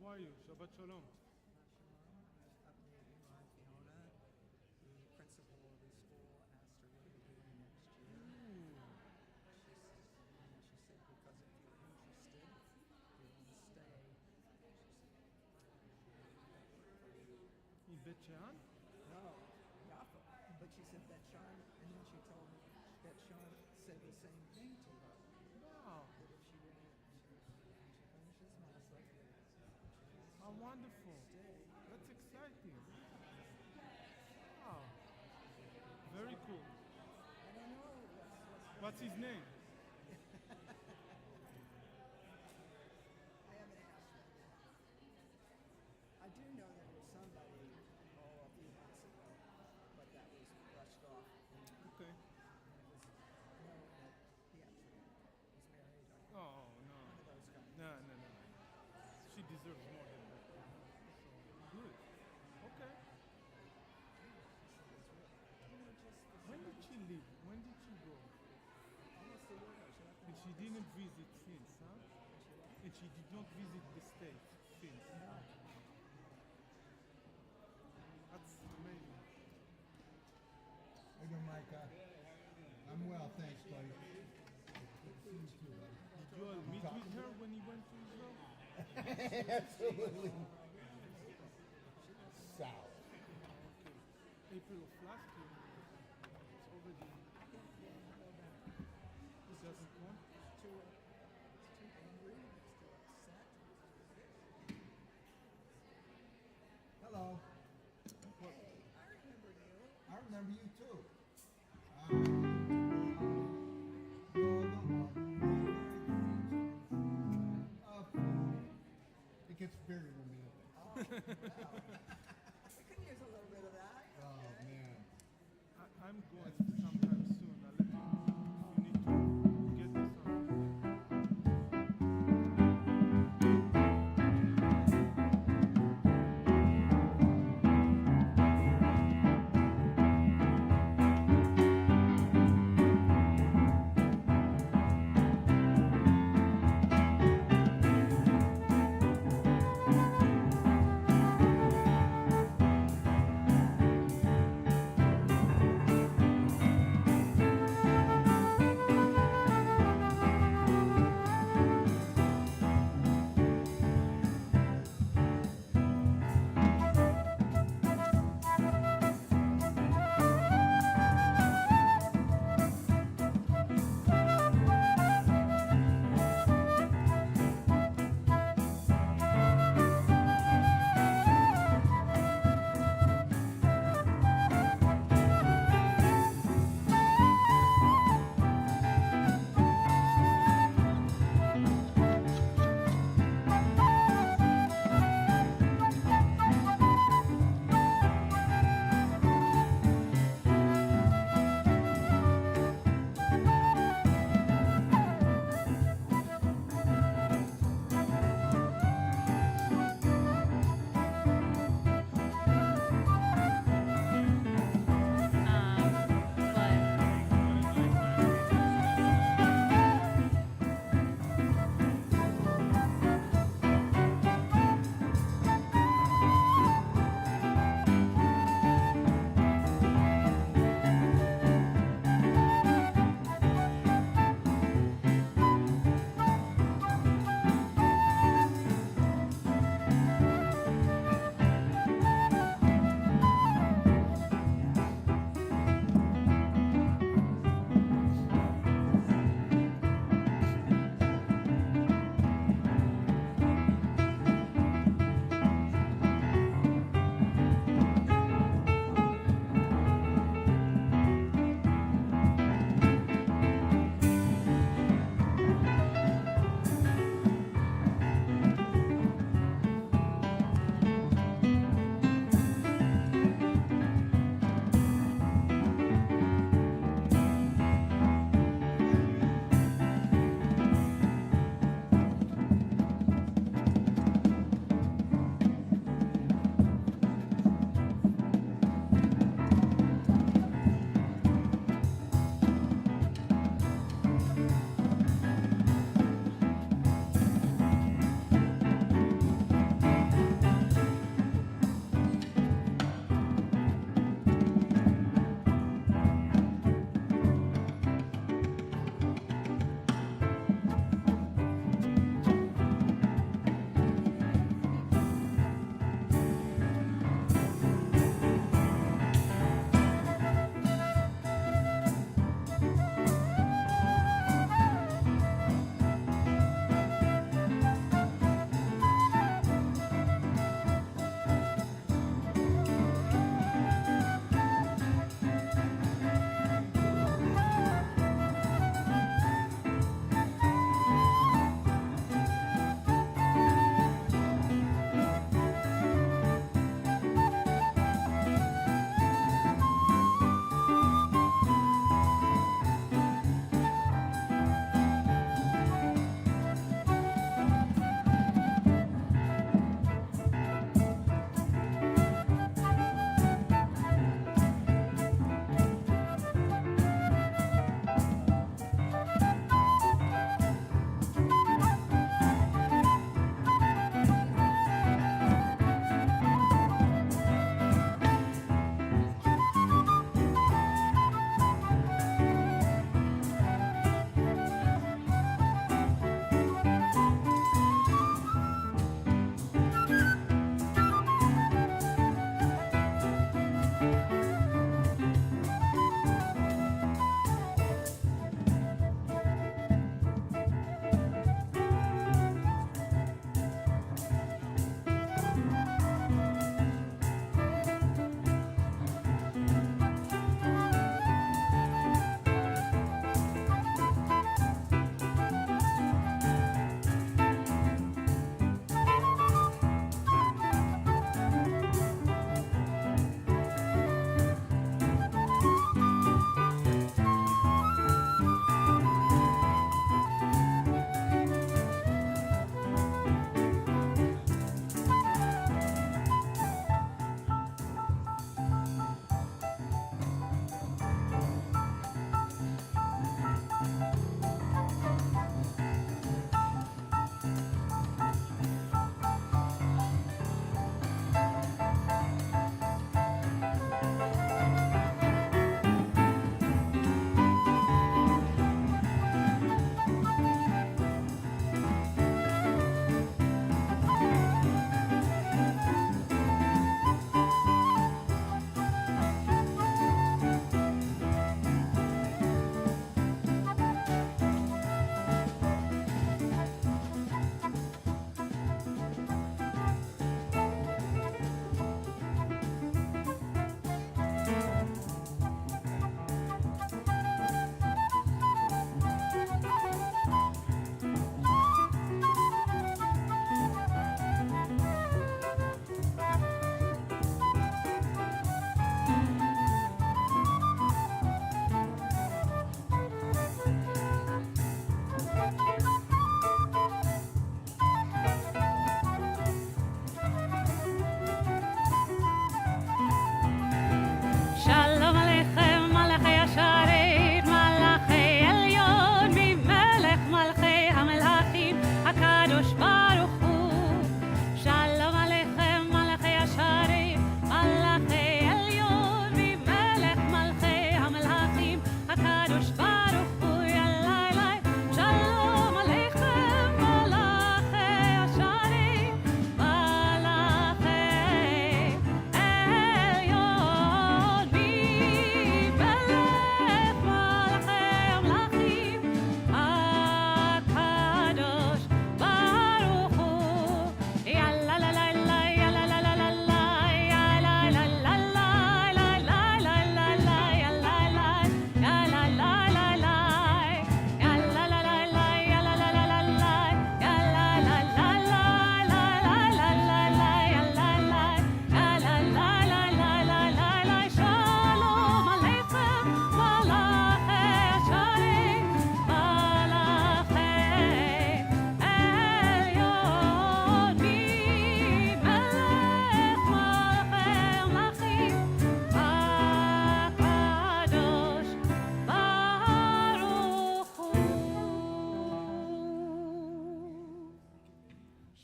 How are you? Shabbat Shalom. Updating on Fiona, the principal of the school, asked her what you're doing next year. She said, because if you're interested, you want to stay. In Bet Shean? No, Yaffa. But she said that Sean, and then she told me that Sean said the same thing to her. Wow. That if she finishes Master, How wonderful. stay. That's exciting. Wow. Very cool. I don't know What's his name? I haven't asked her. I do know there was somebody, a few months ago, but that was brushed off. Okay. And it was known that he actually was married. Or Oh, no. one of those guys. No. She deserves more than that. So, good. Okay. When did she leave? When did she go? Almost a year ago. She left And she didn't visit since, huh? And she did not visit the States since. That's amazing. How you doing, Micah? I'm well, thanks, buddy. Good to see you too, buddy. Did you all meet with her when you went to Israel? Absolutely. South. Okay. April of last year. It's already 2001. It's too angry. It's too upset. Hello. What? I remember you. I remember you too. You're the one. It gets very romantic. Oh, wow. We could use a little bit of that. Oh man. I'm going sometime soon. I'll let you know. You need to get this on.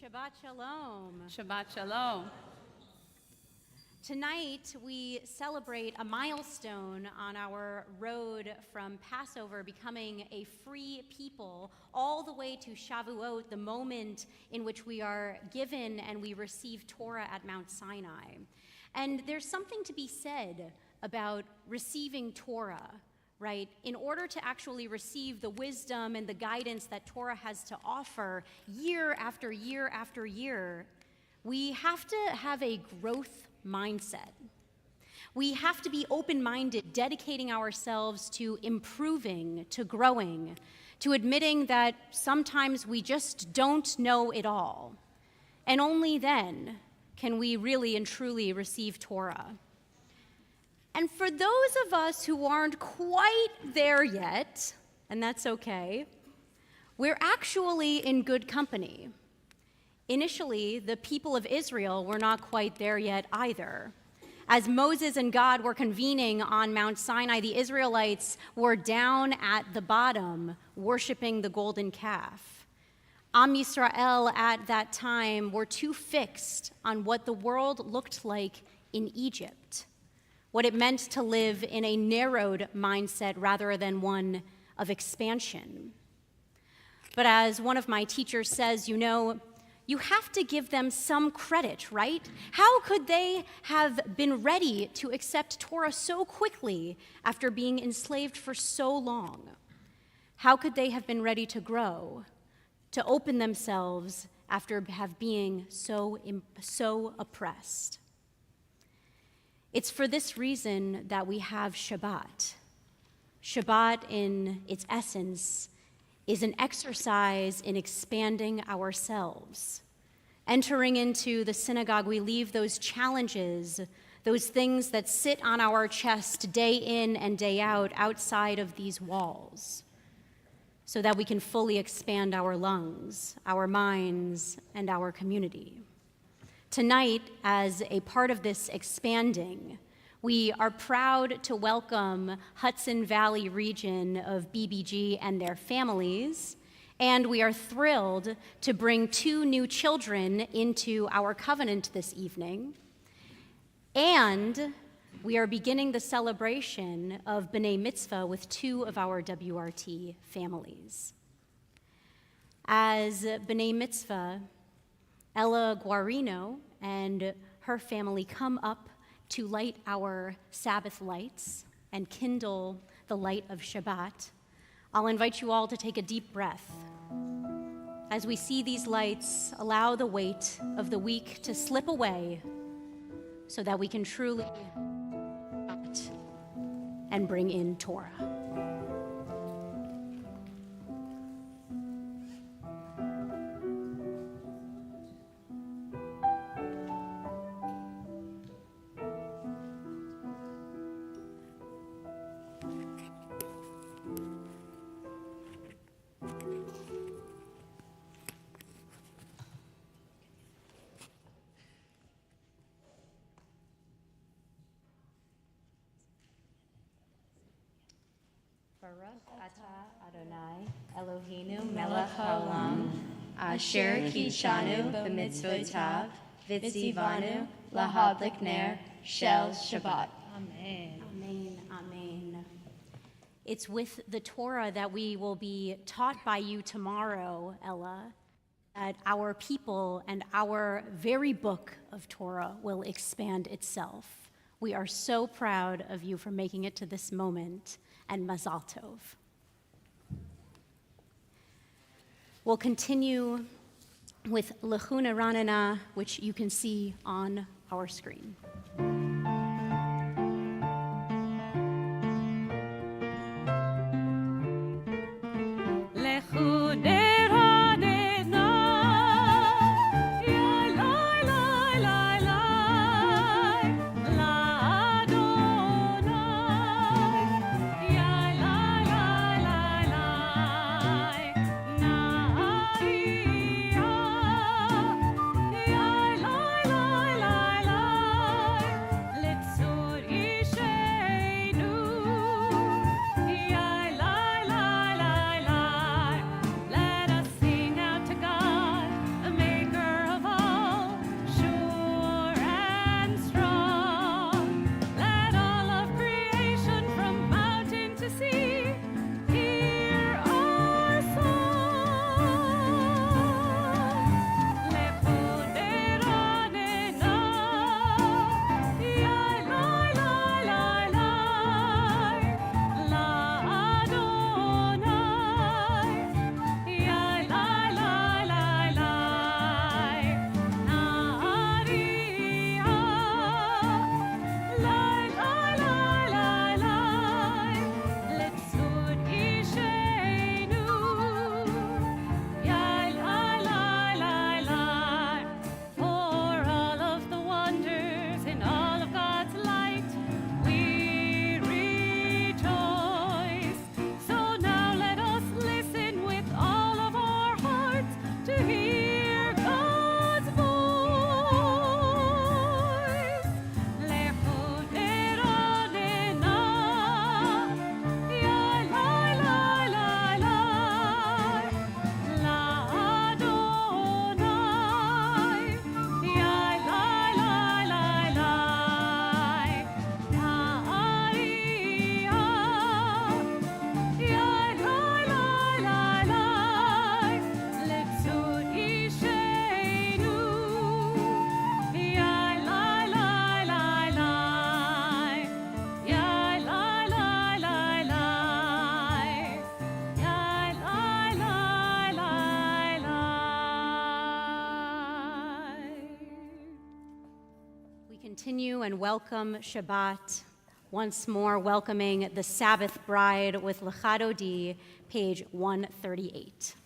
Shabbat Shalom. Shabbat Shalom. Tonight, we celebrate a milestone on our road from Passover becoming a free people all the way to Shavuot, the moment in which we are given and we receive Torah at Mount Sinai. And there's something to be said about receiving Torah, right? In order to actually receive the wisdom and the guidance that Torah has to offer year after year after year, we have to have a growth mindset. We have to be open-minded, dedicating ourselves to improving, to growing, to admitting that sometimes we just don't know it all. And only then can we really and truly receive Torah. And for those of us who aren't quite there yet, and that's okay, we're actually in good company. Initially, the people of Israel were not quite there yet either. As Moses and God were convening on Mount Sinai, the Israelites were down at the bottom, worshiping the golden calf. Am Yisrael at that time were too fixed on what the world looked like in Egypt, what it meant to live in a narrowed mindset rather than one of expansion. But as one of my teachers says, you have to give them some credit, right? How could they have been ready to accept Torah so quickly after being enslaved for so long? How could they have been ready to grow, to open themselves after being so oppressed? It's for this reason that we have Shabbat. Shabbat, in its essence, is an exercise in expanding ourselves. Entering into the synagogue, we leave those challenges, those things that sit on our chest day in and day out outside of these walls, so that we can fully expand our lungs, our minds, and our community. Tonight, as a part of this expanding, we are proud to welcome Hudson Valley region of BBG and their families, and we are thrilled to bring 2 new children into our covenant this evening. And we are beginning the celebration of B'nai Mitzvah with 2 of our WRT families. As B'nai Mitzvah, Ella Guarino and her family come up to light our Sabbath lights and kindle the light of Shabbat. I'll invite you all to take a deep breath. As we see these lights, allow the weight of the week to slip away so that we can truly act and bring in Torah. Baruch atah Adonai Eloheinu melech haolam asher kidshanu b'mitzvotav v'tzivanu lahadlik ner shel Shabbat. Amen. Amen. Amen. It's with the Torah that we will be taught by you tomorrow, Ella, that our people and our very book of Torah will expand itself. We are so proud of you for making it to this moment, and Mazal Tov. We'll continue with Lechuna Ranana, which you can see on our screen. continue and welcome Shabbat, once more welcoming the Sabbath bride with Lecha Dodi, page 138.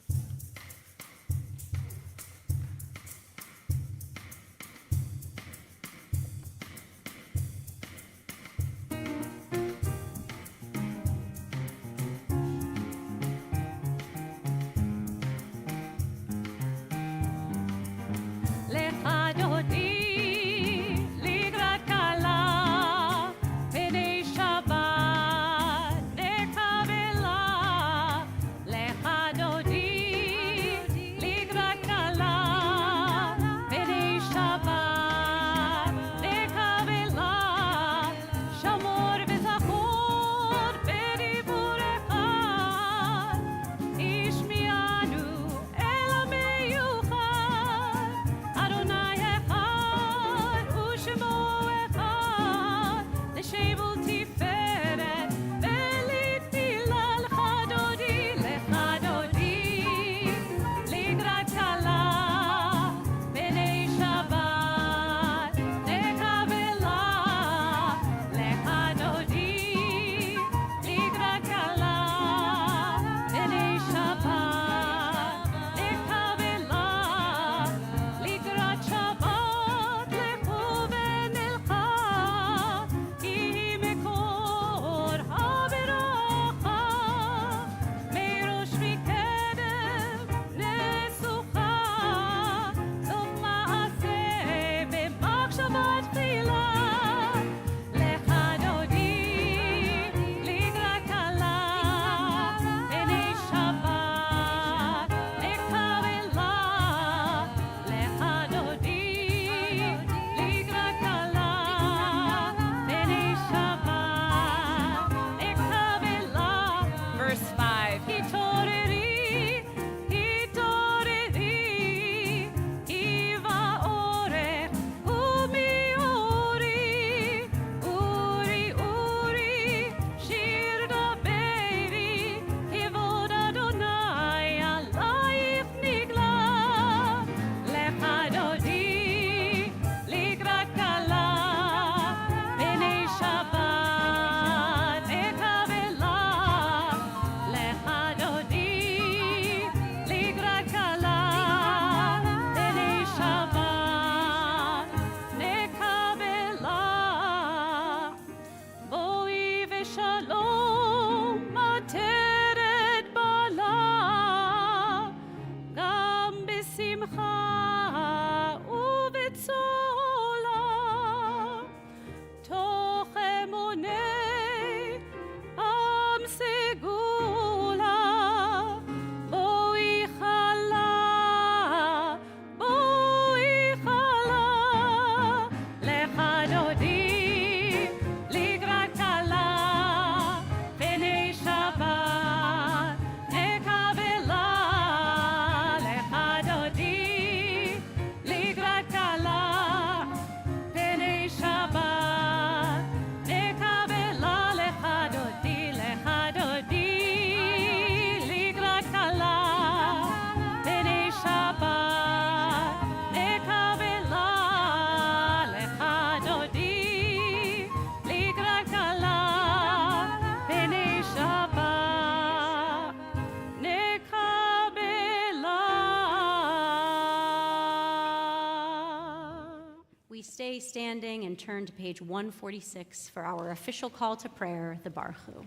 Stay standing and turn to page 146 for our official call to prayer, the Baruch Hu.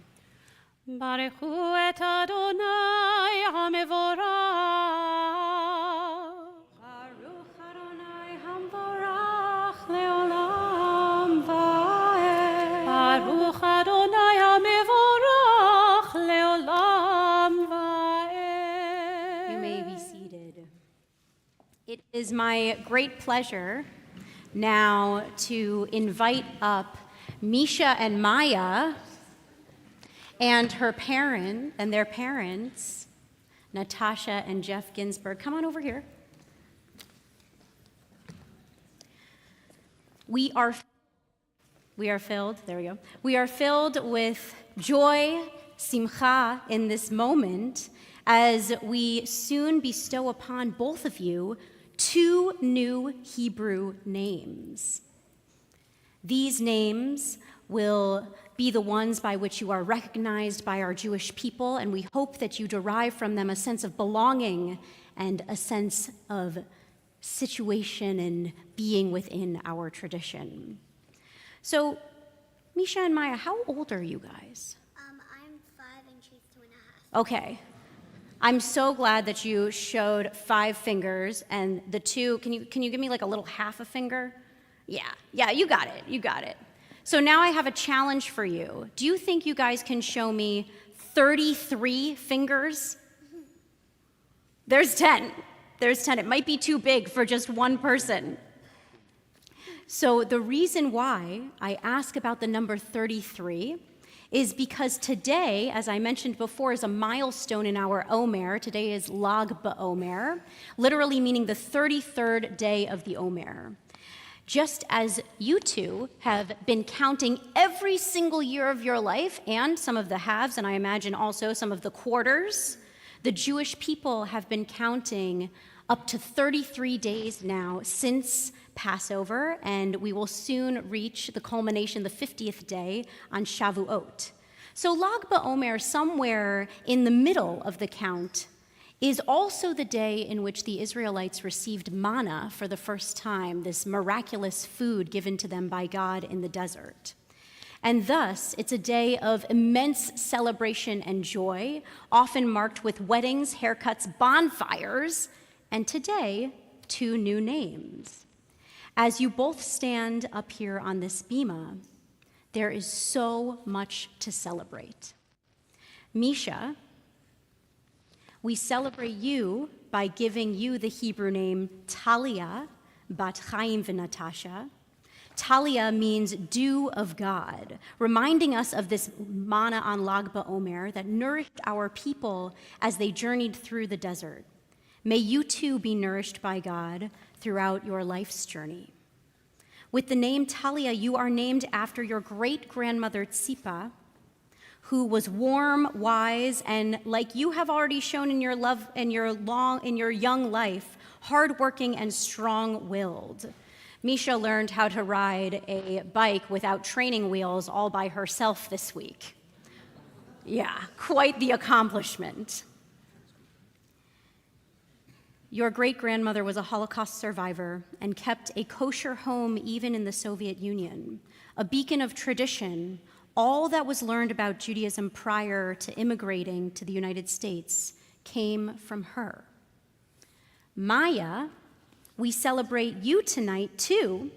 Baruch Hu et Adonai HaMevorach. Baruch Adonai HaMevorach leolam va'ed. Baruch Adonai HaMevorach leolam va'ed. You may be seated. It is my great pleasure now to invite up Misha and Maya and their parents, Natasha and Jeff Ginsburg. Come on over here. We are filled, there we go. We are filled with joy, simcha, in this moment as we soon bestow upon both of you 2 new Hebrew names. These names will be the ones by which you are recognized by our Jewish people, and we hope that you derive from them a sense of belonging and a sense of situation and being within our tradition. So, Misha and Maya, how old are you guys? I'm 5 and she's 2.5. Okay. I'm so glad that you showed 5 fingers and the 2. Can you give me like a little half a finger? Yeah, you got it. So now I have a challenge for you. Do you think you guys can show me 33 fingers? There's 10. It might be too big for just one person. So the reason why I ask about the number 33 is because today, as I mentioned before, is a milestone in our Omer. Today is Lag BaOmer, literally meaning the 33rd day of the Omer. Just as you two have been counting every single year of your life, and some of the halves, and I imagine also some of the quarters, the Jewish people have been counting up to 33 days now since Passover, and we will soon reach the culmination, the 50th day, on Shavuot. So Lag BaOmer, somewhere in the middle of the count, is also the day in which the Israelites received manna for the first time, this miraculous food given to them by God in the desert. And thus, it's a day of immense celebration and joy, often marked with weddings, haircuts, bonfires, and today, 2 new names. As you both stand up here on this bima, there is so much to celebrate. Misha, we celebrate you by giving you the Hebrew name Talia, Bat Chaim V'Natasha. Talia means dew of God, reminding us of this manna on Lag BaOmer that nourished our people as they journeyed through the desert. May you too be nourished by God throughout your life's journey. With the name Talia, you are named after your great-grandmother Tzipa, who was warm, wise, and like you have already shown in your young life, hardworking and strong-willed. Misha learned how to ride a bike without training wheels all by herself this week. Yeah, quite the accomplishment. Your great-grandmother was a Holocaust survivor and kept a kosher home even in the Soviet Union, a beacon of tradition. All that was learned about Judaism prior to immigrating to the United States came from her. Maya, we celebrate you tonight too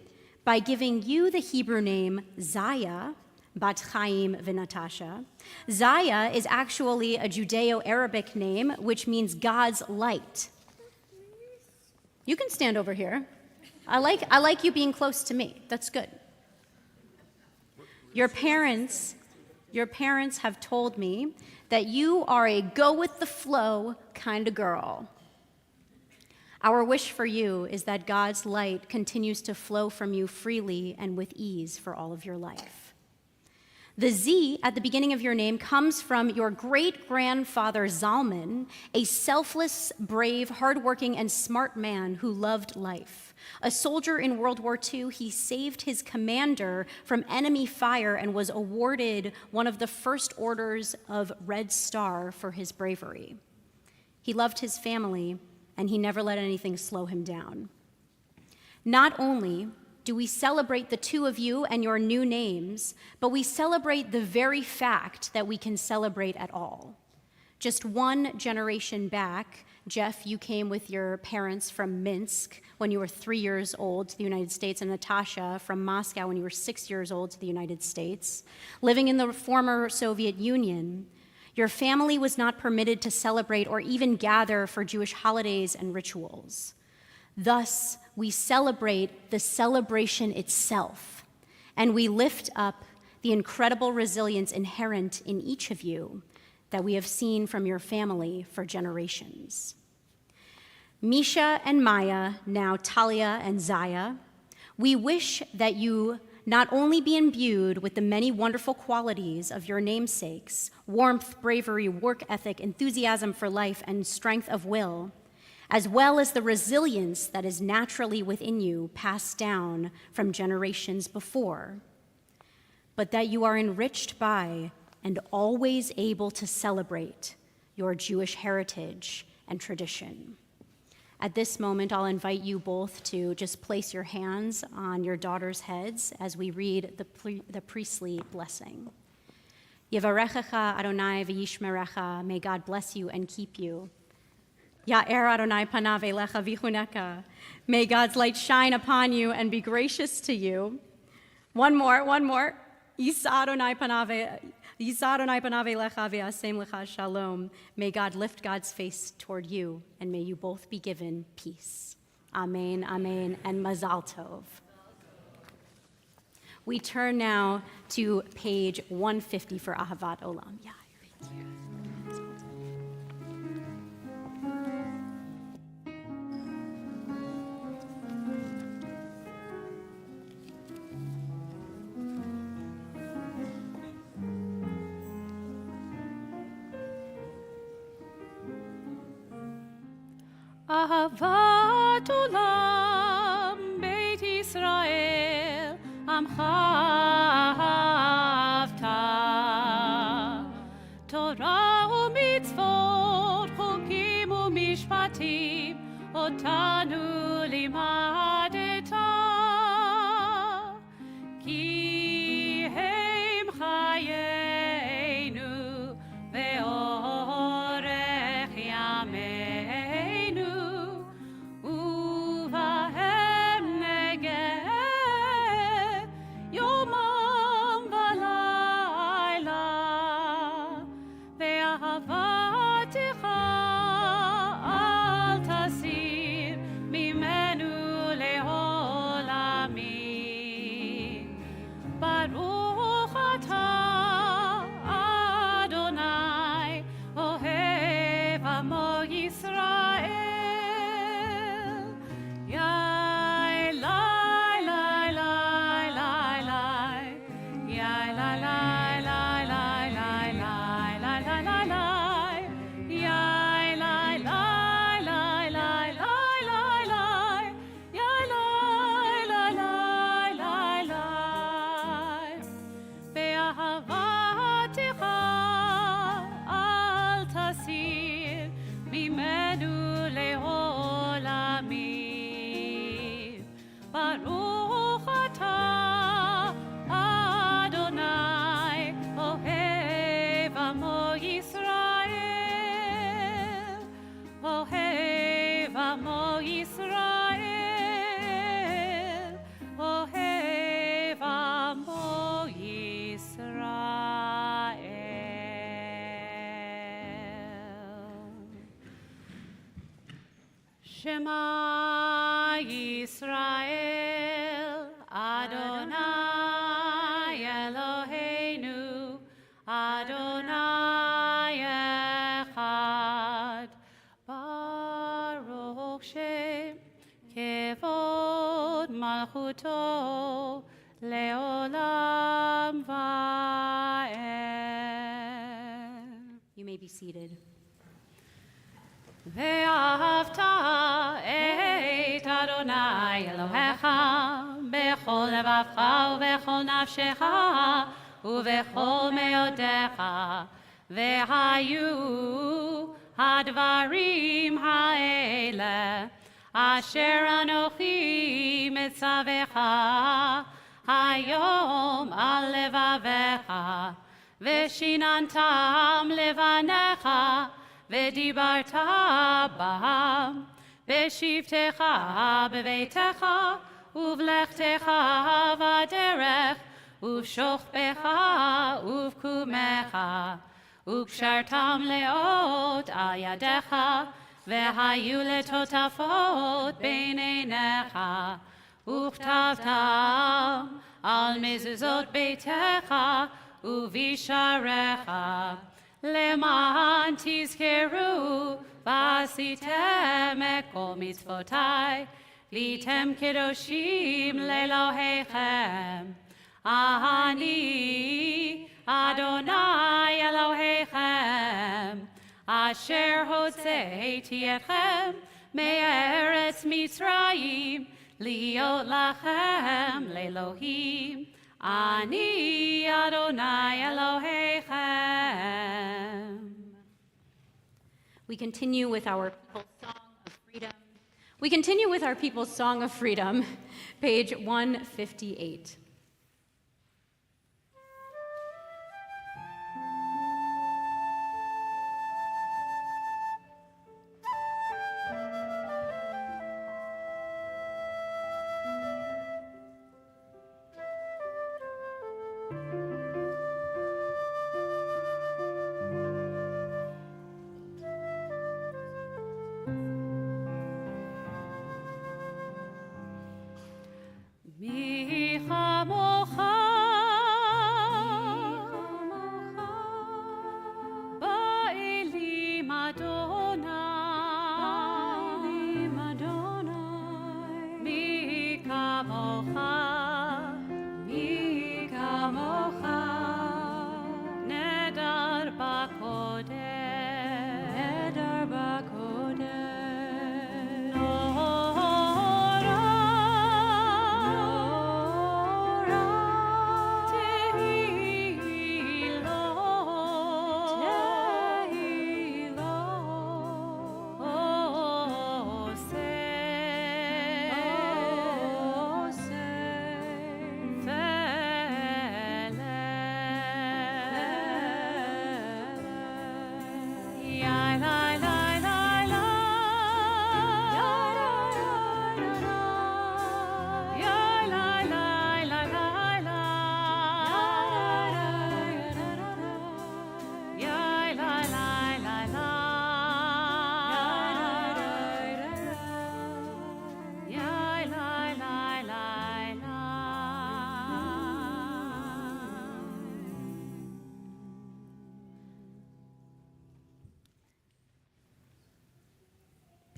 by giving you the Hebrew name Zaya, Bat Chaim V'Natasha. Zaya is actually a Judeo-Arabic name which means God's light. You can stand over here. I like you being close to me. That's good. Your parents have told me that you are a go-with-the-flow kind of girl. Our wish for you is that God's light continues to flow from you freely and with ease for all of your life. The Z at the beginning of your name comes from your great-grandfather Zalman, a selfless, brave, hardworking, and smart man who loved life. A soldier in World War II, he saved his commander from enemy fire and was awarded one of the first orders of Red Star for his bravery. He loved his family, and he never let anything slow him down. Not only do we celebrate the 2 of you and your new names, but we celebrate the very fact that we can celebrate at all. Just 1 generation back, Jeff, you came with your parents from Minsk when you were 3 years old to the United States, and Natasha from Moscow when you were 6 years old to the United States. Living in the former Soviet Union, your family was not permitted to celebrate or even gather for Jewish holidays and rituals. Thus, we celebrate the celebration itself, and we lift up the incredible resilience inherent in each of you that we have seen from your family for generations. Misha and Maya, now Talia and Zaya, we wish that you not only be imbued with the many wonderful qualities of your namesakes, warmth, bravery, work ethic, enthusiasm for life, and strength of will, as well as the resilience that is naturally within you, passed down from generations before, but that you are enriched by and always able to celebrate your Jewish heritage and tradition. At this moment, I'll invite you both to just place your hands on your daughters' heads as we read the priestly blessing. Yevarechecha Adonai v'yishmerecha, may God bless you and keep you. Ya'er Adonai panav elecha v'chuneka, may God's light shine upon you and be gracious to you. One more. Yisa Adonai panav elecha v'yasem lecha shalom, may God lift God's face toward you, and may you both be given peace. Amen, amen, and mazal tov. We turn now to page 150 for Ahavat Olam. Yeah, right here. Ahavat Olam Beit Yisrael Amcha Ahavta Torah u'mitzvot Chukim u'mishpatim Otanu limadeta Ki hem chayenu ve'orech yameinu Uvahem negeh yomam v'layla ve'ahavatecha al tasir mimenu le'olamim Baruch atah Adonai ohev amo Yisrael Yai lai lai lai lai lai Yai lai lai lai lai lai lai lai lai lai lai Yai lai lai lai lai lai lai lai Yai lai lai lai lai lai Ve'ahavatecha al tasir mimenu le'olamim Baruch atah Adonai ohev amo Yisrael Ohev amo Yisrael Ohev amo Yisrael Shema Yisrael Adonai Eloheinu Adonai Echad Baruch Shem Kevod Malchuto Leolam Va'ed You may be seated. ואהבת את אדוני אלוהיך בכל לבבך ובכל נפשך ובכל מאודיך והיו הדברים האלה אשר אנוכי מצווך היום על לבביך ושיננתם לבניך ודיברת בם בשבתך בביתך ובלכתך בדרך ובשוכבך ובקומך וקשרתם לאות על ידיך והיו לטוטפות בין עיניך וכתבתם על מזוזות ביתך ובשעריך למען תזכרו ועשיתם את כל מצוותי והייתם קדושים לאלוהיכם אני אדוני אלוהיכם אשר הוצאתי אתכם Be'eretz Mitzrayim, liot lachem le'Elohim, ani Adonai Elohechem. We continue with our people's song of freedom. We continue with our people's song of freedom, page 158. מי כמוך באלים אדוני, מי כמוך, מי כמוך, נדר בקודש, נדר בקודש.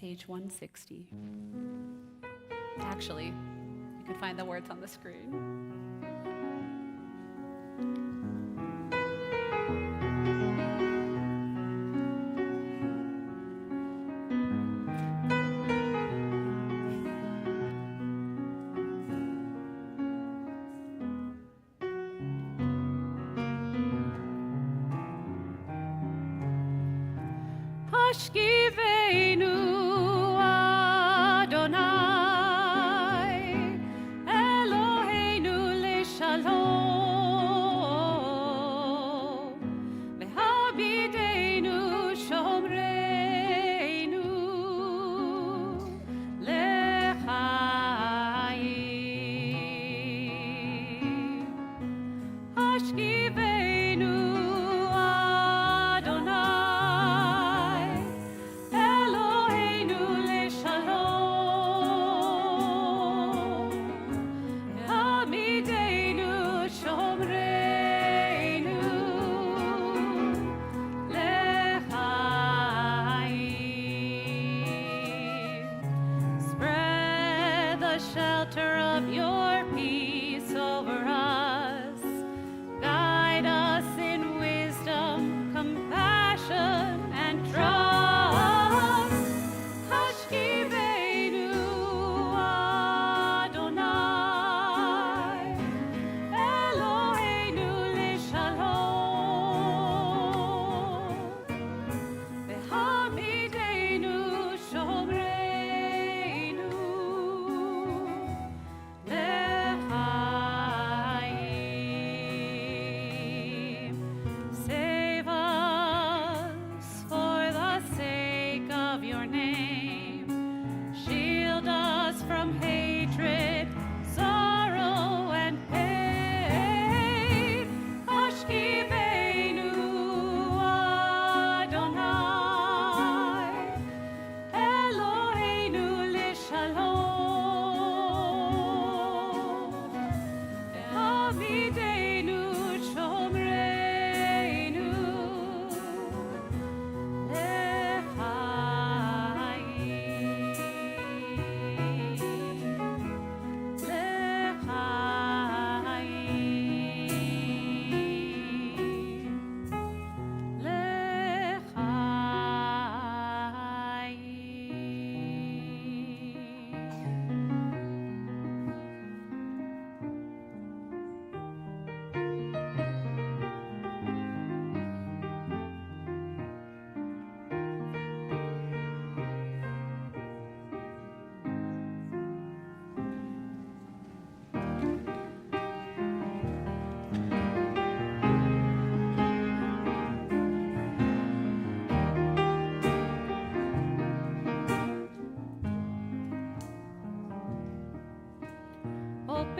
Page 160. Actually, you can find the words on the screen. Hashkivenu Adonai, Eloheinu leshalom, v'habidenu shomreinu lechaim. Hashkivenu Adonai, Eloheinu leshalom, v'hamidenu shomreinu lechaim. Spread the shelter of your peace over us. Guide us in wisdom, compassion, and trust. Hashkivenu Adonai, Eloheinu leshalom, v'hamidenu shomreinu lechaim.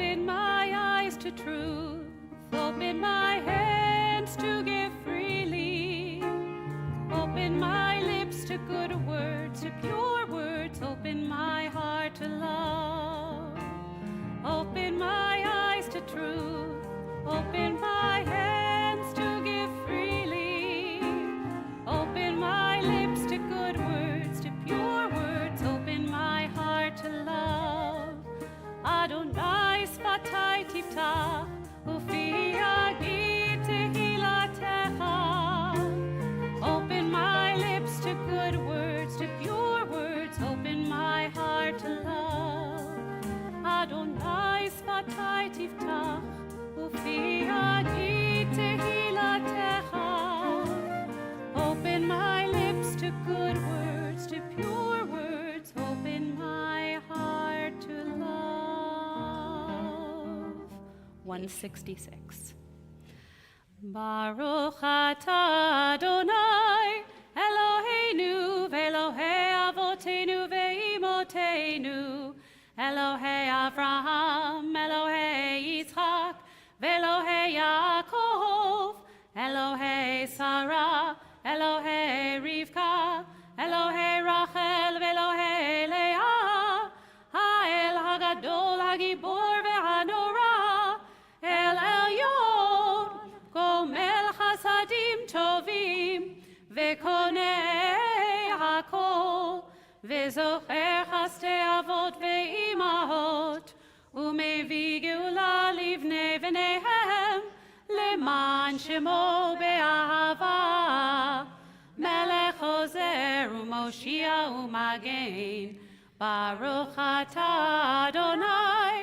Open my eyes to truth, open my hands to give freely. Open my lips to good words, to pure words, open my heart to love. Open my eyes to truth, open my hands to give freely. Open my lips to good words, to pure words, open my heart to love. Adonai sfatai tiftach, ufi yagid tehilatecha. Open my lips to good words, to pure words, open my heart to love. Adonai sfatai tiftach, ufi yagid tehilatecha. Open my lips to good words, to pure words, open my heart to love. 166. Baruch atah Adonai, Eloheinu ve'Elohei avoteinu ve'imoteinu, Elohei Avraham, Elohei Yitzchak, ve'Elohei Yaakov, Elohei Sarah, Elohei Rivka, Elohei Rachel, ve'Elohei Leah, Ha'el Hagadol Hagibor ve'Hanora, El Elyon, Gomel Chasadim Tovim, ve'Konei Hakol, ve'Zocher Chastei Avot ve'Imahot, u'mevi geula livnei v'neihem, leman shemo be'ahava, melech ozer u'moshia u'magen, Baruch atah Adonai,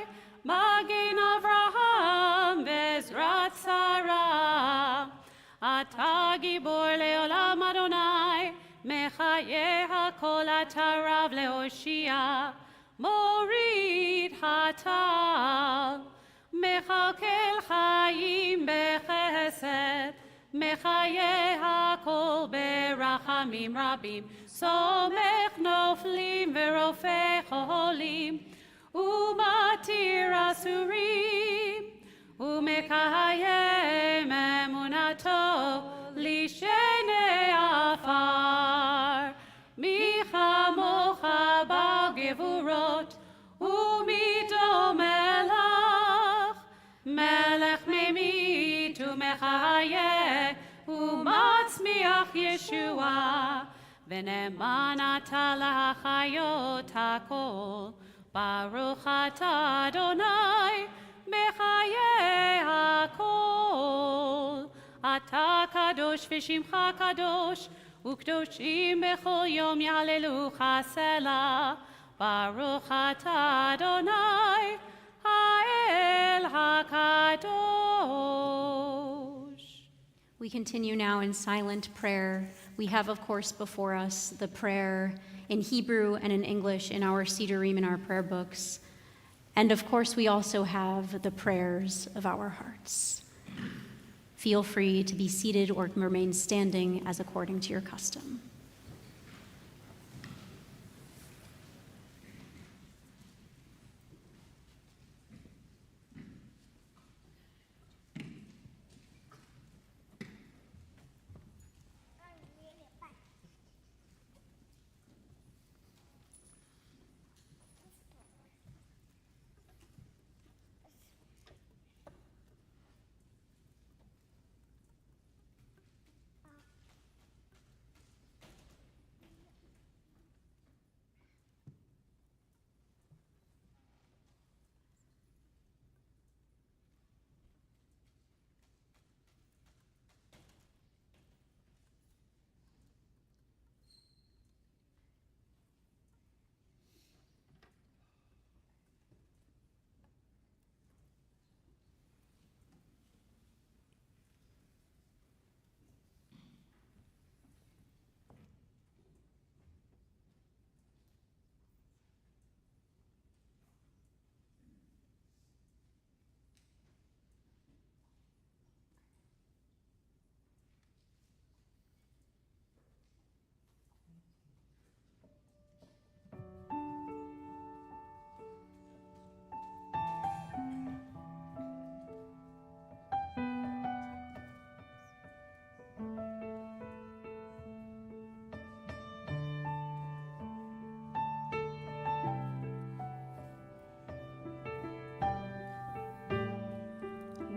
Magen Avraham ve'Ezrat Sarah. Atah gibor le'olam Adonai, mechaye hakol atah rav le'oshia, morid hatal, mechalkel chayim bechesed, mechaye hakol berachamim rabim, somech noflim ve'rofei cholim, umatir asurim, umekayem emunato lishenei afar, michamocha b'gevurot, umido melech, melech memit umechayeh, umatzmiach Yeshua, v'ne'eman ata lahachayot hakol, Baruch atah Adonai, mechayeh hakol. Ata kadosh v'shimcha kadosh, u'kdoshim bechol yom yalelucha selah. Baruch atah Adonai, ha'el hakadosh. We continue now in silent prayer. We have, of course, before us the prayer in Hebrew and in English in our Sidurim in our prayer books. And of course, we also have the prayers of our hearts. Feel free to be seated or remain standing as according to your custom.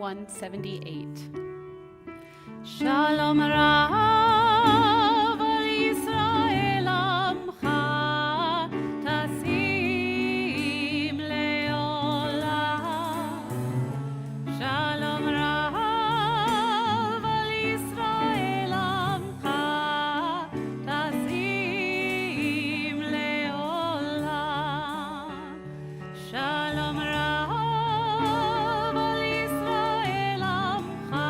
178. Shalom Rav al Yisrael Amcha Tasim Leolam. Shalom Rav al Yisrael Amcha Tasim Leolam. Shalom Rav al Yisrael Amcha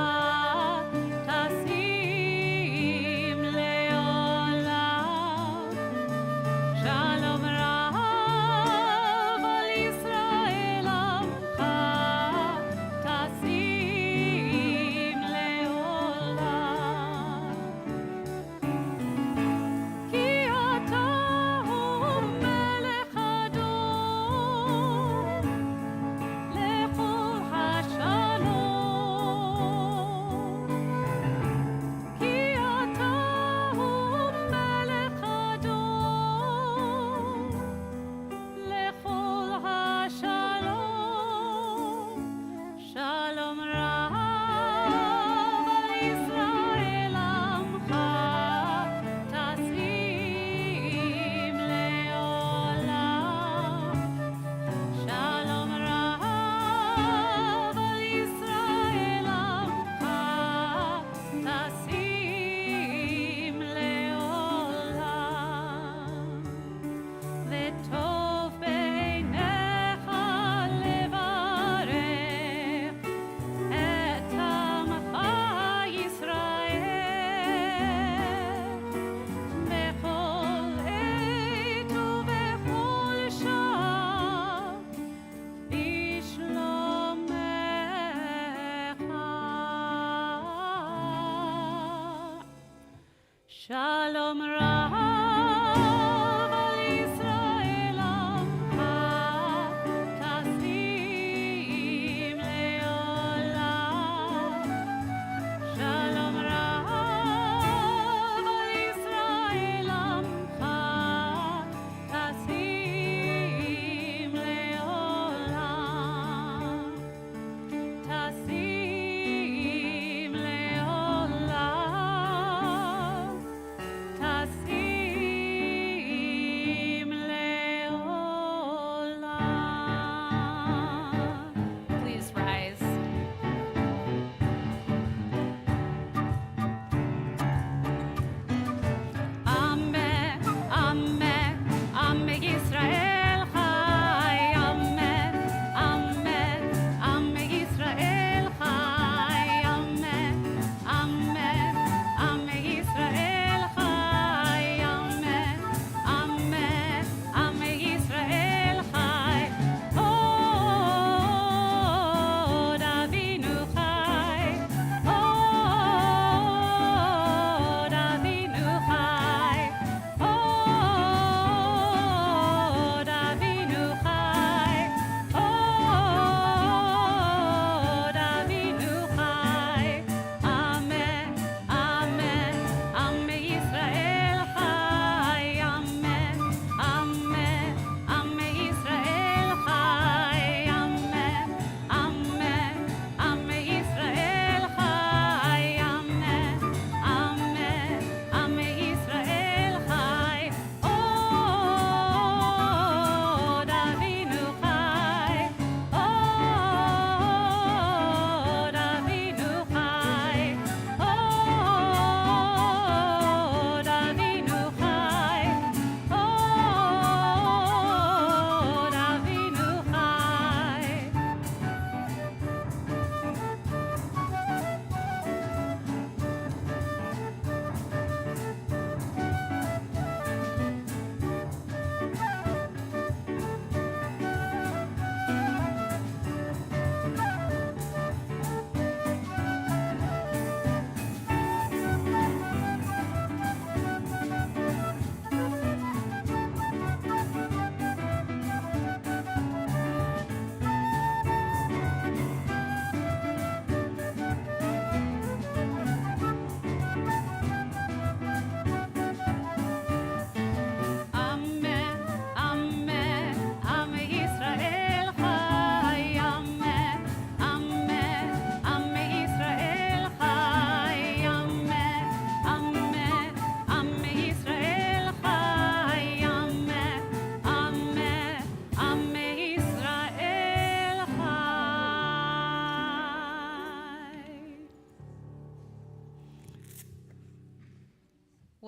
Tasim Leolam. Shalom Rav al Yisrael Amcha Tasim Leolam. Ki ata hu melech adon lechol hashalom. Ki ata hu melech adon lechol hashalom. Shalom Rav al Yisrael Amcha Tasim Leolam. Shalom Rav al Yisrael Amcha Tasim Leolam. וטוב בעיניך לברך את עמך ישראל בכל עת ובכל שעה בשלומך. שלום רב על ישראל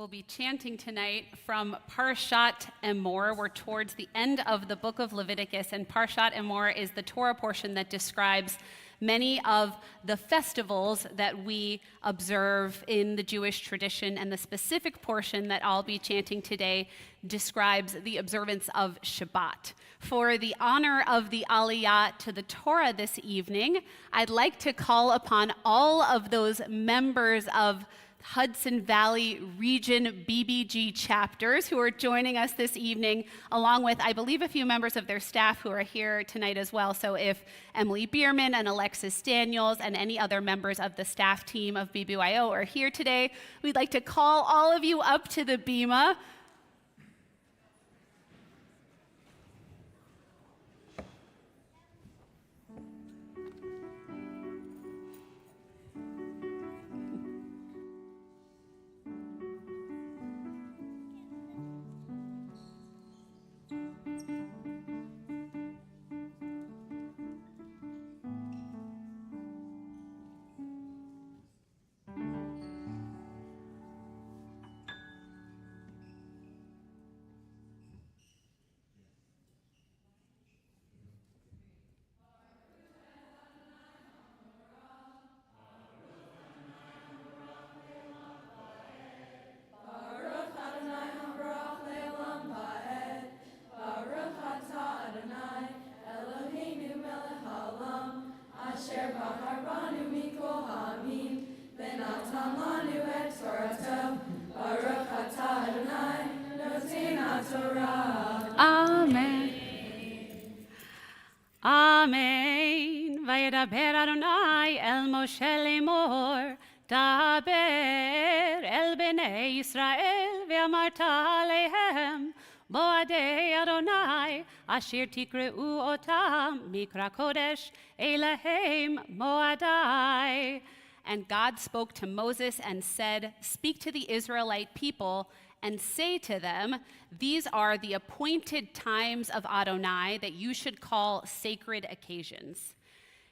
We'll be chanting tonight from Parshat Emor. We're towards the end of the book of Leviticus, and Parshat Emor is the Torah portion that describes many of the festivals that we observe in the Jewish tradition, and the specific portion that I'll be chanting today describes the observance of Shabbat. For the honor of the Aliyah to the Torah this evening, I'd like to call upon all of those members of Hudson Valley Region BBG chapters who are joining us this evening, along with, I believe, a few members of their staff who are here tonight as well. So if Emily Bierman and Alexis Daniels and any other members of the staff team of BBYO are here today, we'd like to call all of you up to the bima. Amen. Amen. Vayedaber Adonai el Moshe lemor, daber el bnei Yisrael ve'amarta alehem, moadei Adonai asher tikreu otam mikra kodesh elehem moadai. And God spoke to Moses and said, "Speak to the Israelite people and say to them, these are the appointed times of Adonai that you should call sacred occasions.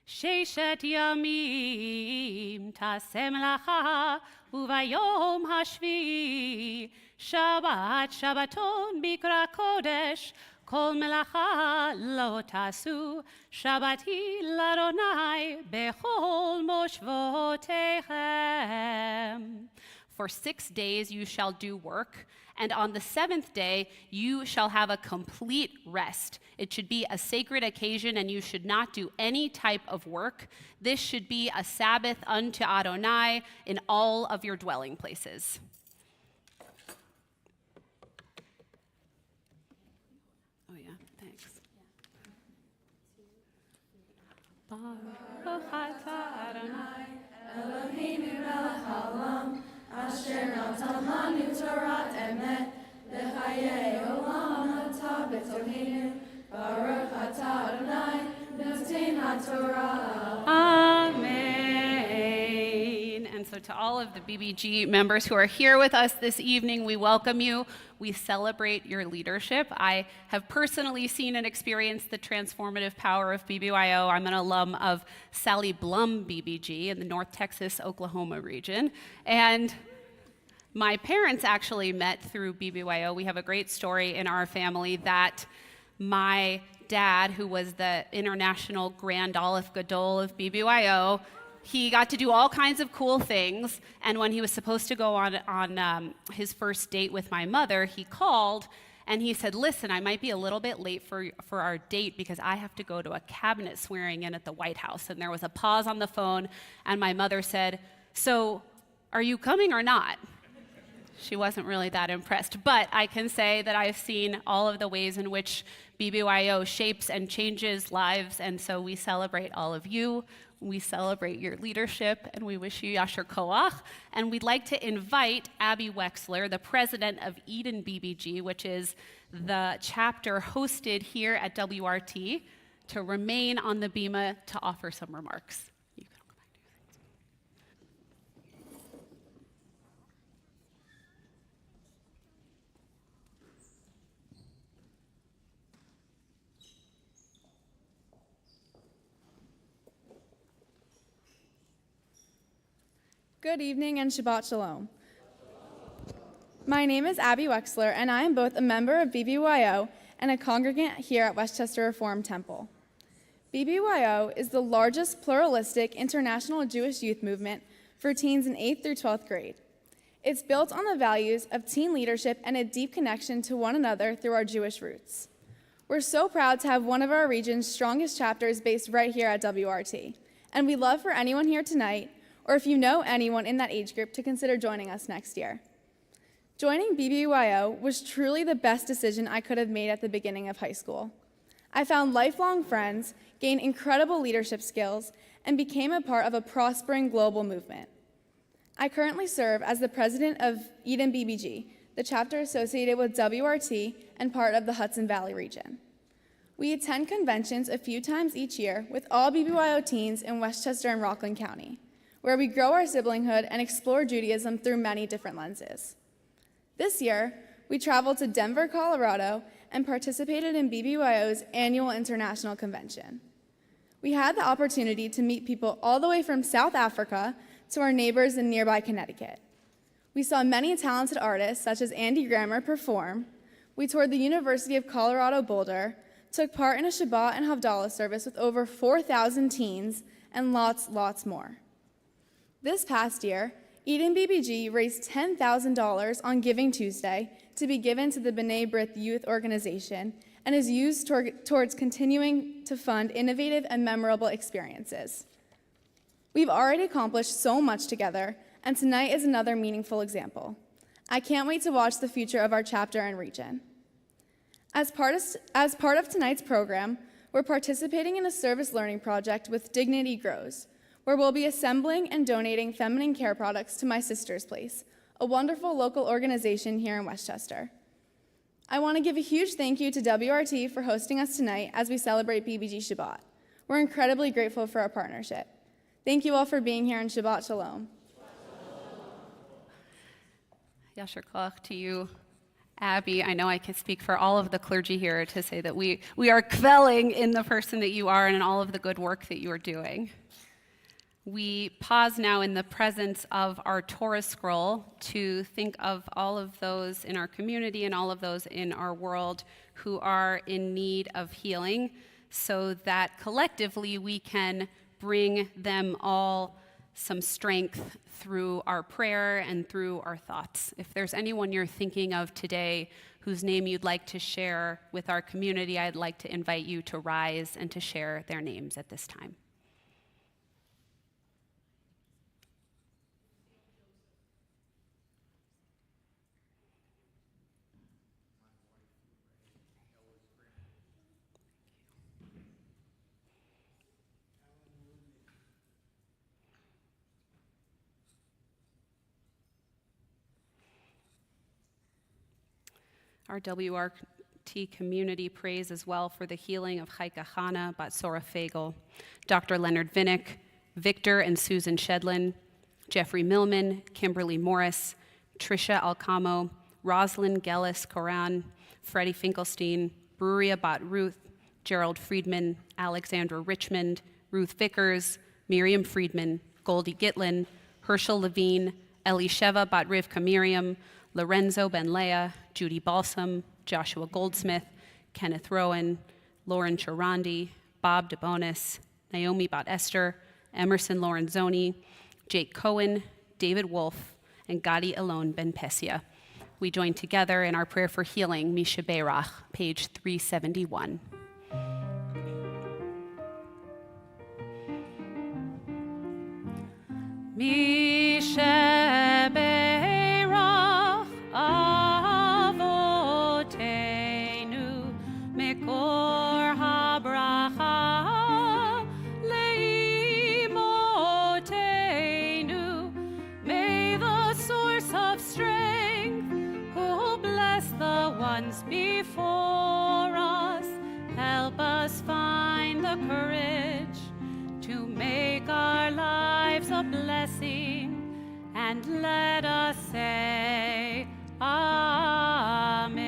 Sheshet yamim taseh melacha uvayom hashvi Shabbat Shabbaton mikra kodesh kol melacha lo tasu Shabbati l'Adonai bechol moshvotechem. For 6 days you shall do work, and on the 7th day you shall have a complete rest. It should be a sacred occasion, and you should not do any type of work. This should be a Sabbath unto Adonai in all of your dwelling places." Oh yeah, thanks. Baruch atah Adonai Eloheinu melech haolam asher natan lanu Torat emet l'chayei olam atah b'tohenu baruch atah Adonai noten haTorah. Amen. And so to all of the BBG members who are here with us this evening, we welcome you. We celebrate your leadership. I have personally seen and experienced the transformative power of BBYO. I'm an alum of Sally Blum BBG in the North Texas, Oklahoma region. And my parents actually met through BBYO. We have a great story in our family that my dad, who was the international Grand Aleph Gadol of BBYO, he got to do all kinds of cool things, and when he was supposed to go on his first date with my mother, he called and he said, "Listen, I might be a little bit late for our date because I have to go to a cabinet swearing in at the White House." And there was a pause on the phone, and my mother said, "So, are you coming or not?" She wasn't really that impressed, but I can say that I've seen all of the ways in which BBYO shapes and changes lives, and so we celebrate all of you. We celebrate your leadership, and we wish you Yasher Koach. And we'd like to invite Abby Wexler, the president of Eden BBG, which is the chapter hosted here at WRT, to remain on the bima to offer some remarks. You can go back to your things. Good evening and Shabbat Shalom. My name is Abby Wexler, and I am both a member of BBYO and a congregant here at Westchester Reformed Temple. BBYO is the largest pluralistic international Jewish youth movement for teens in 8th through 12th grade. It's built on the values of teen leadership and a deep connection to one another through our Jewish roots. We're so proud to have one of our region's strongest chapters based right here at WRT, and we'd love for anyone here tonight, or if you know anyone in that age group, to consider joining us next year. Joining BBYO was truly the best decision I could have made at the beginning of high school. I found lifelong friends, gained incredible leadership skills, and became a part of a prospering global movement. I currently serve as the president of Eden BBG, the chapter associated with WRT and part of the Hudson Valley region. We attend conventions a few times each year with all BBYO teens in Westchester and Rockland County, where we grow our siblinghood and explore Judaism through many different lenses. This year, we traveled to Denver, Colorado, and participated in BBYO's annual international convention. We had the opportunity to meet people all the way from South Africa to our neighbors in nearby Connecticut. We saw many talented artists, such as Andy Grammer, perform. We toured the University of Colorado Boulder, took part in a Shabbat and Havdalah service with over 4,000 teens, and lots more. This past year, Eden BBG raised $10,000 on Giving Tuesday to be given to the B'nai B'rith Youth Organization and is used towards continuing to fund innovative and memorable experiences. We've already accomplished so much together, and tonight is another meaningful example. I can't wait to watch the future of our chapter and region. As part of tonight's program, we're participating in a service learning project with Dignity Grows, where we'll be assembling and donating feminine care products to My Sister's Place, a wonderful local organization here in Westchester. I want to give a huge thank you to WRT for hosting us tonight as we celebrate BBG Shabbat. We're incredibly grateful for our partnership. Thank you all for being here, and Shabbat Shalom. Yasher koach to you, Abby. I know I can speak for all of the clergy here to say that we are quelling in the person that you are and in all of the good work that you are doing. We pause now in the presence of our Torah scroll to think of all of those in our community and all of those in our world who are in need of healing, so that collectively we can bring them all some strength through our prayer and through our thoughts. If there's anyone you're thinking of today whose name you'd like to share with our community, I'd like to invite you to rise and to share their names at this time. Our WRT community prays as well for the healing of Chaika Hana, Batsora Fagel, Dr. Leonard Vinnick, Victor and Susan Shedlin, Jeffrey Millman, Kimberly Morris, Tricia Alcamo, Rosalind Gellis Koran, Freddie Finkelstein, Bruria Bat Ruth, Gerald Friedman, Alexandra Richmond, Ruth Vickers, Miriam Friedman, Goldie Gitlin, Herschel Levine, Elisheva Bat Rivka Miriam, Lorenzo Ben-Leah, Judy Balsam, Joshua Goldsmith, Kenneth Rowan, Lauren Charandi, Bob DeBonis, Naomi Bat Esther, Emerson Lorenzoni, Jake Cohen, David Wolf, and Gadi Elon Ben Pesia. We join together in our prayer for healing, Misha Beirach, page 371. Misha Beirach Avotenu Mekor HaBracha Leimotenu. May the source of strength, who bless the ones before us, help us find the courage to make our lives a blessing, and let us say Amen.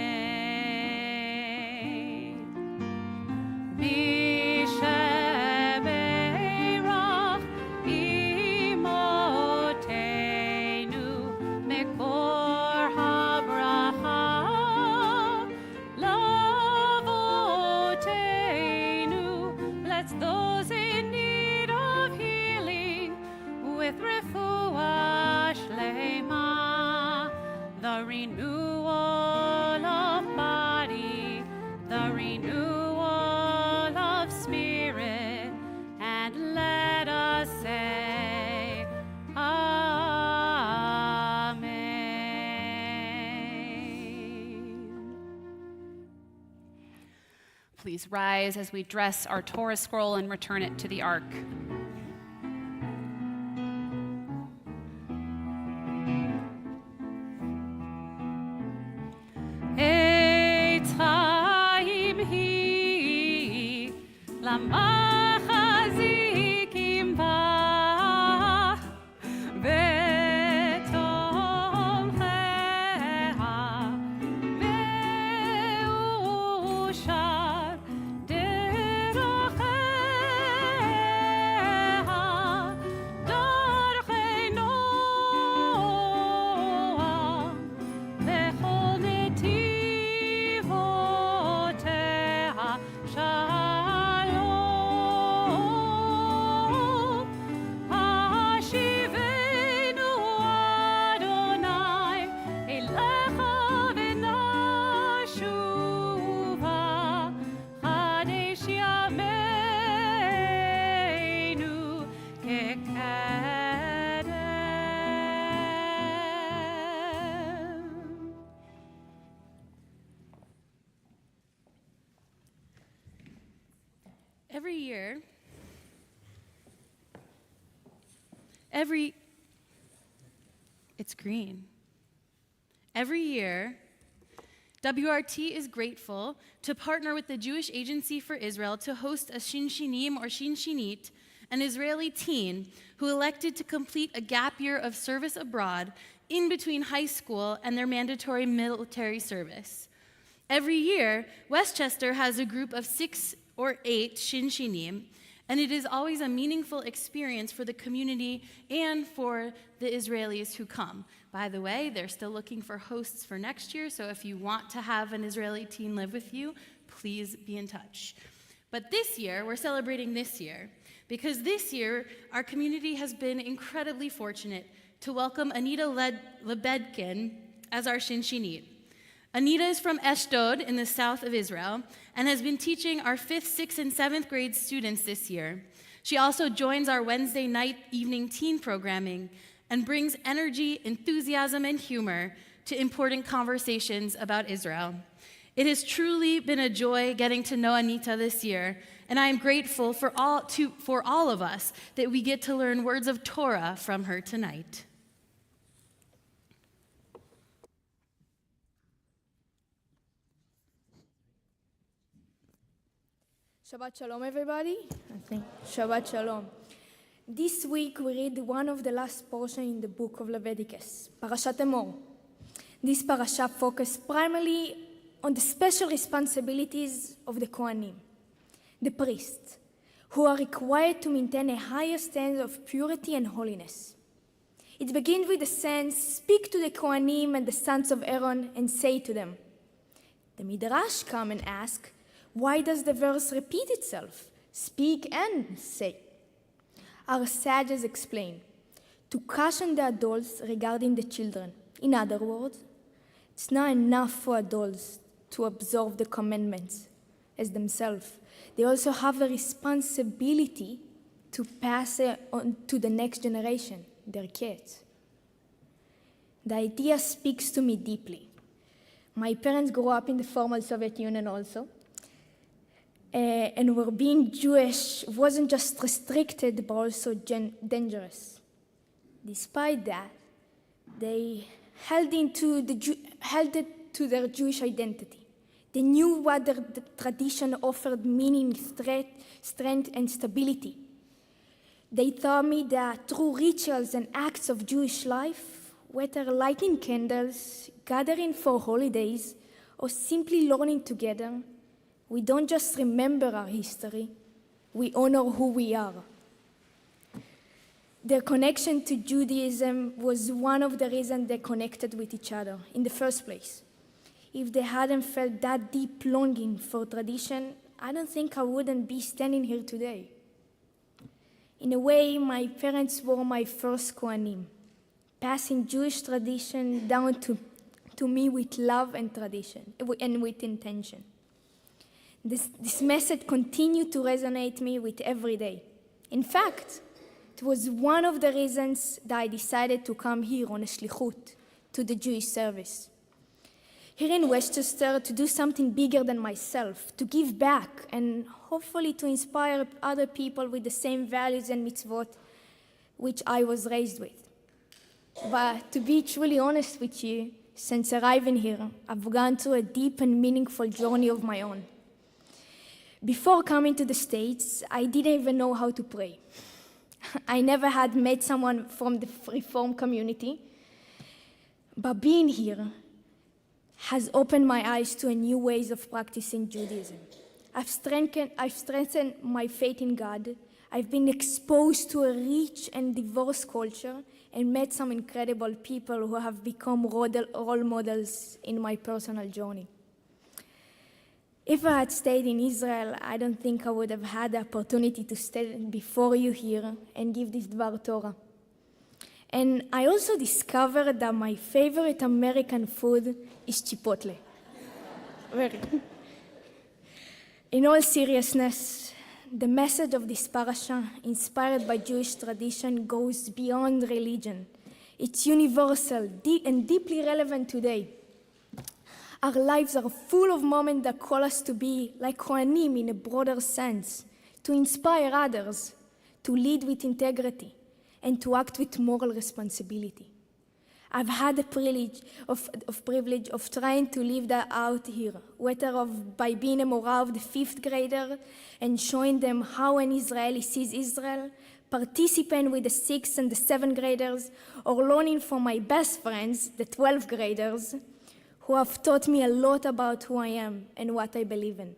Bishebeirach imotenu mekor habra Please rise as we dress our Torah scroll and return it to the ark. Eitz Chaim hi lamachazikim ba v'tomcheha me'ushar derocheha darchei Noam v'chol netivoteha shalom. Hashivenu Adonai elecha v'nashuva chadesh yameinu kekedem. It's green. Every year, WRT is grateful to partner with the Jewish Agency for Israel to host a shinshinim or shinshinit, an Israeli teen who elected to complete a gap year of service abroad in between high school and their mandatory military service. Every year, Westchester has a group of 6 or 8 shinshinim, and it is always a meaningful experience for the community and for the Israelis who come. By the way, they're still looking for hosts for next year, so if you want to have an Israeli teen live with you, please be in touch. But this year, we're celebrating this year, because this year, our community has been incredibly fortunate to welcome Anita Lebedkin as our shinshinit. Anita is from Ashdod in the south of Israel and has been teaching our 5th, 6th, and 7th grade students this year. She also joins our Wednesday night evening teen programming and brings energy, enthusiasm, and humor to important conversations about Israel. It has truly been a joy getting to know Anita this year, and I am grateful for all of us that we get to learn words of Torah from her tonight. Shabbat Shalom, everybody. Shabbat Shalom. This week we read one of the last portions in the book of Leviticus, Parashat Emor. This parasha focuses primarily on the special responsibilities of the Kohanim, the priests, who are required to maintain a higher standard of purity and holiness. It begins with the sense, speak to the Kohanim and the sons of Aaron and say to them. The Midrash come and ask, why does the verse repeat itself? Speak and say. Our sages explain, to caution the adults regarding the children. In other words, it's not enough for adults to observe the commandments as themselves. They also have a responsibility to pass it on to the next generation, their kids. The idea speaks to me deeply. My parents grew up in the former Soviet Union also. And where being Jewish wasn't just restricted, but also dangerous. Despite that, they held it to their Jewish identity. They knew what the tradition offered meaning, strength, and stability. They taught me that through rituals and acts of Jewish life, whether lighting candles, gathering for holidays, or simply learning together, we don't just remember our history, we honor who we are. Their connection to Judaism was one of the reasons they connected with each other in the first place. If they hadn't felt that deep longing for tradition, I don't think I wouldn't be standing here today. In a way, my parents were my first Kohanim, passing Jewish tradition down to me with love and tradition, and with intention. This message continued to resonate me with every day. In fact, it was one of the reasons that I decided to come here on a shlichut to the Jewish service. here in Westchester to do something bigger than myself, to give back, and hopefully to inspire other people with the same values and mitzvot which I was raised with. But to be truly honest with you, since arriving here, I've gone through a deep and meaningful journey of my own. Before coming to the States, I didn't even know how to pray. I never had met someone from the Reform community, but being here has opened my eyes to a new ways of practicing Judaism. I've strengthened my faith in God. I've been exposed to a rich and diverse culture and met some incredible people who have become role models in my personal journey. If I had stayed in Israel, I don't think I would have had the opportunity to stand before you here and give this Dvar Torah. And I also discovered that my favorite American food is Chipotle. Very. In all seriousness, the message of this parasha, inspired by Jewish tradition, goes beyond religion. It's universal and deeply relevant today. Our lives are full of moments that call us to be like Kohanim in a broader sense, to inspire others, to lead with integrity, and to act with moral responsibility. I've had the privilege of trying to live that out here, whether by being a Morah of the 5th grader and showing them how an Israeli sees Israel, participating with the 6th and the 7th graders, or learning from my best friends, the 12th graders, who have taught me a lot about who I am and what I believe in.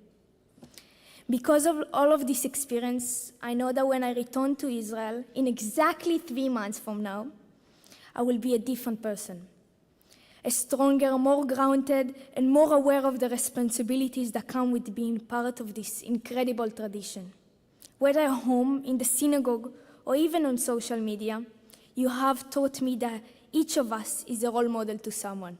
Because of all of this experience, I know that when I return to Israel, in exactly 3 months from now, I will be a different person. A stronger, more grounded, and more aware of the responsibilities that come with being part of this incredible tradition. Whether at home, in the synagogue, or even on social media, you have taught me that each of us is a role model to someone.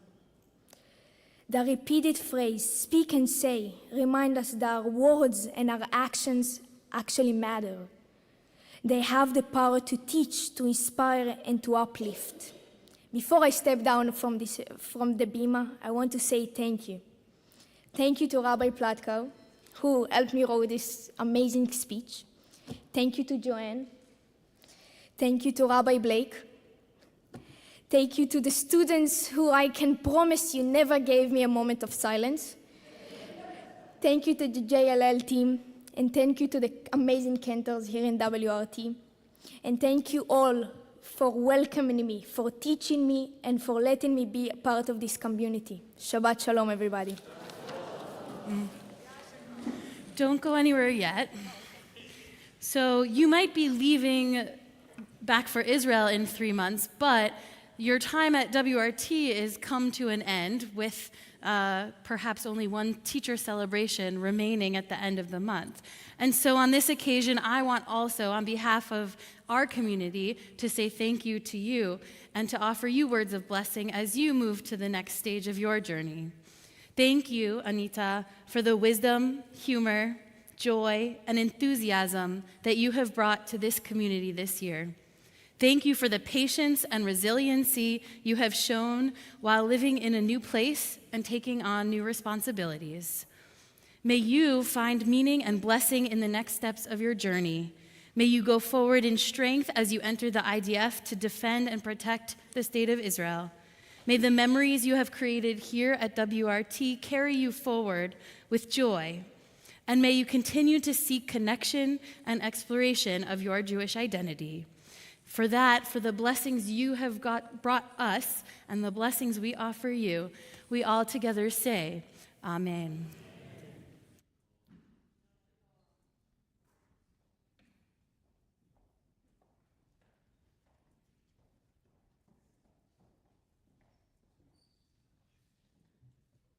The repeated phrase, speak and say, remind us that our words and our actions actually matter. They have the power to teach, to inspire, and to uplift. Before I step down from the bima, I want to say thank you. Thank you to Rabbi Platko, who helped me write this amazing speech. Thank you to Joanne. Thank you to Rabbi Blake. Thank you to the students who I can promise you never gave me a moment of silence. Thank you to the JLL team, and thank you to the amazing cantors here in WRT. And thank you all for welcoming me, for teaching me, and for letting me be a part of this community. Shabbat Shalom, everybody. Don't go anywhere yet. So you might be leaving back for Israel in 3 months, but your time at WRT is come to an end with perhaps only one teacher celebration remaining at the end of the month. And so on this occasion, I want also, on behalf of our community, to say thank you to you and to offer you words of blessing as you move to the next stage of your journey. Thank you, Anita, for the wisdom, humor, joy, and enthusiasm that you have brought to this community this year. Thank you for the patience and resiliency you have shown while living in a new place and taking on new responsibilities. May you find meaning and blessing in the next steps of your journey. May you go forward in strength as you enter the IDF to defend and protect the state of Israel. May the memories you have created here at WRT carry you forward with joy. And may you continue to seek connection and exploration of your Jewish identity. For that, for the blessings you have brought us and the blessings we offer you, we all together say, Amen.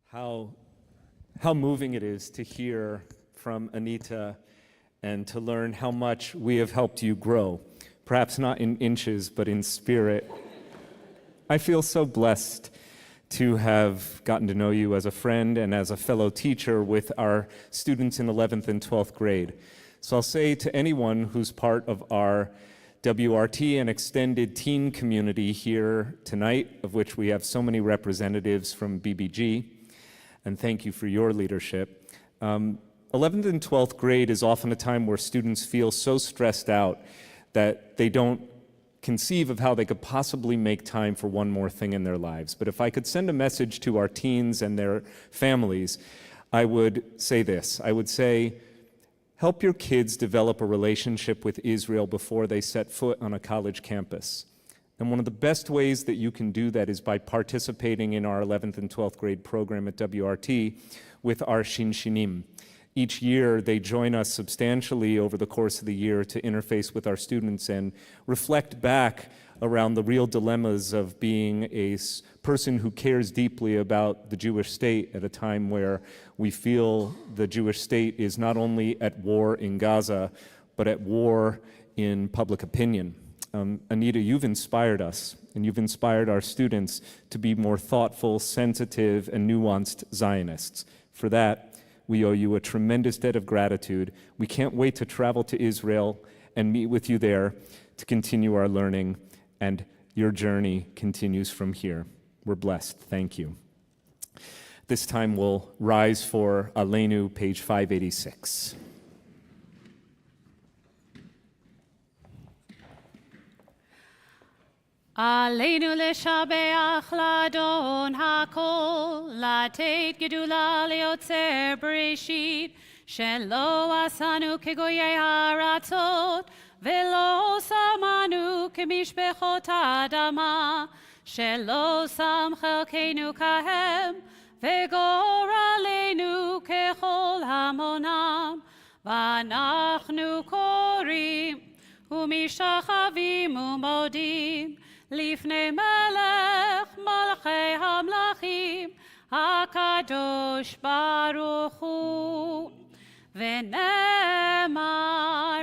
How moving it is to hear from Anita and to learn how much we have helped you grow. Perhaps not in inches, but in spirit. I feel so blessed to have gotten to know you as a friend and as a fellow teacher with our students in 11th and 12th grade. So I'll say to anyone who's part of our WRT and extended teen community here tonight, of which we have so many representatives from BBG, and thank you for your leadership. 11th and 12th grade is often a time where students feel so stressed out that they don't conceive of how they could possibly make time for one more thing in their lives. But if I could send a message to our teens and their families, I would say this. I would say, help your kids develop a relationship with Israel before they set foot on a college campus. And one of the best ways that you can do that is by participating in our 11th and 12th grade program at WRT with our Shinshinim. Each year, they join us substantially over the course of the year to interface with our students and reflect back around the real dilemmas of being a person who cares deeply about the Jewish state at a time where we feel the Jewish state is not only at war in Gaza, but at war in public opinion. Anita, you've inspired us, and you've inspired our students to be more thoughtful, sensitive, and nuanced Zionists. For that, we owe you a tremendous debt of gratitude. We can't wait to travel to Israel and meet with you there to continue our learning, and your journey continues from here. We're blessed. Thank you. This time we'll rise for Aleinu, page 586. עלינו לשבח לאדון הכל, לתת גדולה ליוצר בראשית, שלא עשנו כגויי הארצות, ולא שמנו כמשפחות האדמה, שלא שם חלקנו כהם, וגורלנו ככל המונם, ואנחנו קוראים ומשתחווים ומודים, לפני מלך מלכי המלכים, הקדוש ברוך הוא. ונאמר,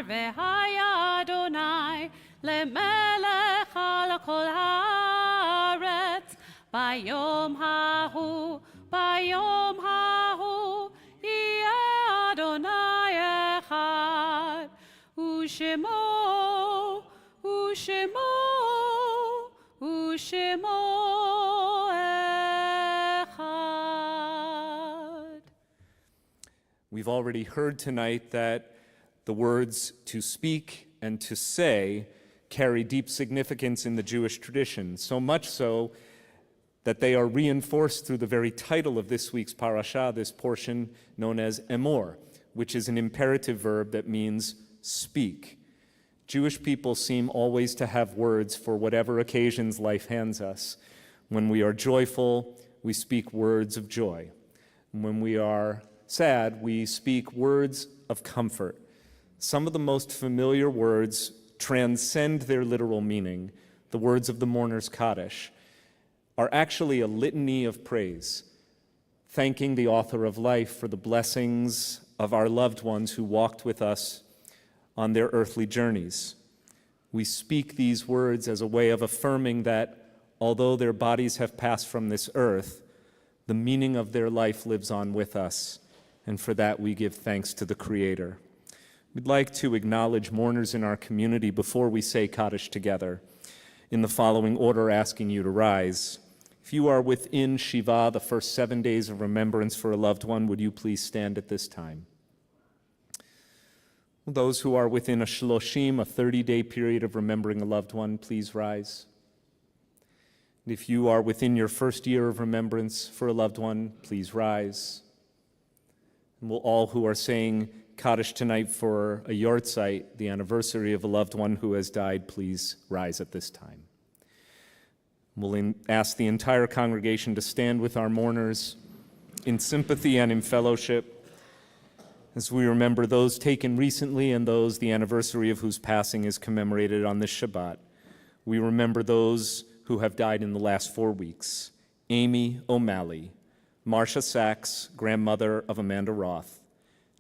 והיה אדוני למלך על כל הארץ, ביום ההוא, ביום ההוא, יהיה אדוני אחד, ושמו, ושמו, ושמו אחד. We've already heard tonight that the words to speak and to say carry deep significance in the Jewish tradition, so much so that they are reinforced through the very title of this week's parasha, this portion known as emor, which is an imperative verb that means speak. Jewish people seem always to have words for whatever occasions life hands us. When we are joyful, we speak words of joy. When we are sad, we speak words of comfort. Some of the most familiar words transcend their literal meaning. The words of the mourner's Kaddish are actually a litany of praise, thanking the author of life for the blessings of our loved ones who walked with us on their earthly journeys. We speak these words as a way of affirming that although their bodies have passed from this earth, the meaning of their life lives on with us, and for that we give thanks to the Creator. We'd like to acknowledge mourners in our community before we say Kaddish together, in the following order, asking you to rise. If you are within Shiva, the first 7 days of remembrance for a loved one, would you please stand at this time? Those who are within a shloshim, a 30-day period of remembering a loved one, please rise. And if you are within your first year of remembrance for a loved one, please rise. And will all who are saying Kaddish tonight for a yortzeit, the anniversary of a loved one who has died, please rise at this time. We'll ask the entire congregation to stand with our mourners in sympathy and in fellowship as we remember those taken recently and those the anniversary of whose passing is commemorated on this Shabbat. We remember those who have died in the last 4 weeks: Amy O'Malley, Marcia Sachs, grandmother of Amanda Roth,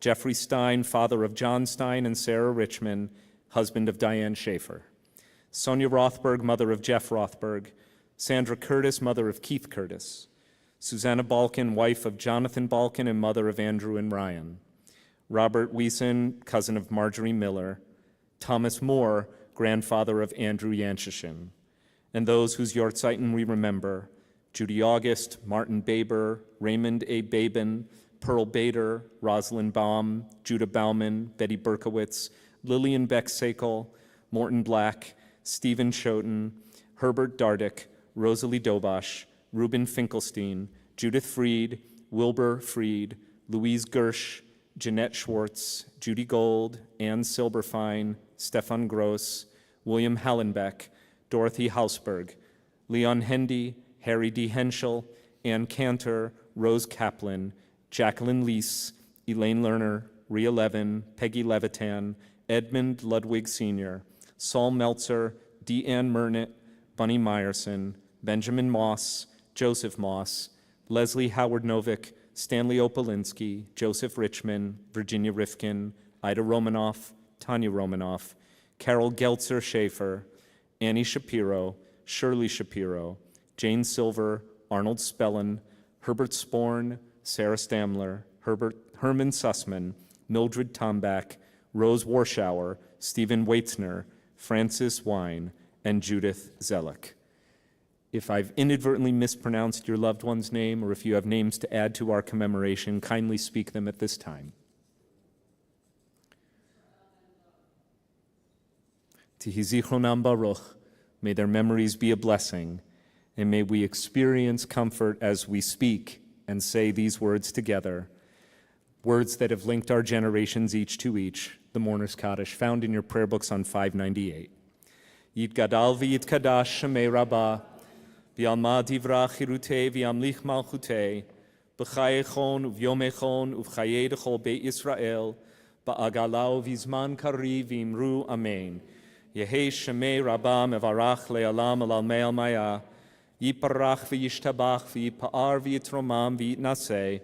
Jeffrey Stein, father of John Stein and Sarah Richmond, husband of Diane Schaefer, Sonia Rothberg, mother of Jeff Rothberg, Sandra Curtis, mother of Keith Curtis, Susanna Balkin, wife of Jonathan Balkin and mother of Andrew and Ryan, Robert Wiesen, cousin of Marjorie Miller, Thomas Moore, grandfather of Andrew Yanchishin, and those whose Yortzeiten we remember, Judy August, Martin Baber, Raymond A. Babin, Pearl Bader, Rosalind Baum, Judah Bauman, Betty Berkowitz, Lillian Beck-Sakel, Morton Black, Stephen Schoten, Herbert Dardick, Rosalie Dobosh, Ruben Finkelstein, Judith Freed, Wilbur Freed, Louise Gersh, Jeanette Schwartz, Judy Gold, Ann Silberfein, Stefan Gross, William Hallenbeck, Dorothy Hausberg, Leon Hendy, Harry D. Henschel, Ann Cantor, Rose Kaplan, Jacqueline Leese, Elaine Lerner, Rhea Levin, Peggy Levitan, Edmund Ludwig Sr., Saul Meltzer, Deanne Murnett, Bunny Meyerson, Benjamin Moss, Joseph Moss, Leslie Howard Novick, Stanley Opolinski, Joseph Richman, Virginia Rifkin, Ida Romanoff, Tanya Romanoff, Carol Geltzer Schaefer, Annie Shapiro, Shirley Shapiro, Jane Silver, Arnold Spellin, Herbert Sporn, Sarah Stamler, Herman Sussman, Mildred Tombach, Rose Warschauer, Stephen Waitzner, Francis Wine, and Judith Zellick. If I've inadvertently mispronounced your loved one's name, or if you have names to add to our commemoration, kindly speak them at this time. Tihi zichronam baruch, may their memories be a blessing, and may we experience comfort as we speak and say these words together, words that have linked our generations each to each, the Mourner's Kaddish, found in your prayer books on 598. Yitgadal v'yitkadash shemei rabbah, v'yalma divra chirutei v'yamlich malchutei, b'chayechon uv'yomechon uv'chayei dechol beit Yisrael, ba'agalau v'zman kari v'imru amen. Yehei shemei rabbah mevarach le'alam alal me'al maya, yiparach v'yishtabach v'yipa'ar v'yitromam v'yitnaseh,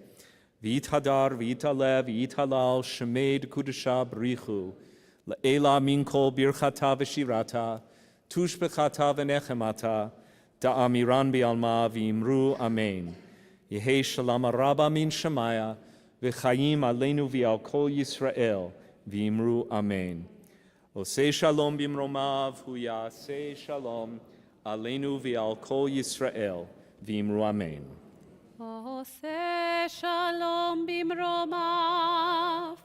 v'yithadar v'yitalev v'yithalal shemei d'kudusha b'richu, le'ela min kol birchata v'shirata, tushbechata v'nechemata, da'amiran bi'alma v'imru amen. Yehei shalom rabba min shemaya, v'chayim aleinu v'al kol Yisrael, v'imru amen. Osei shalom b'imromav, hu ya'aseh shalom, aleinu v'al kol Yisrael, v'imru amen. Ose shalom bimromav,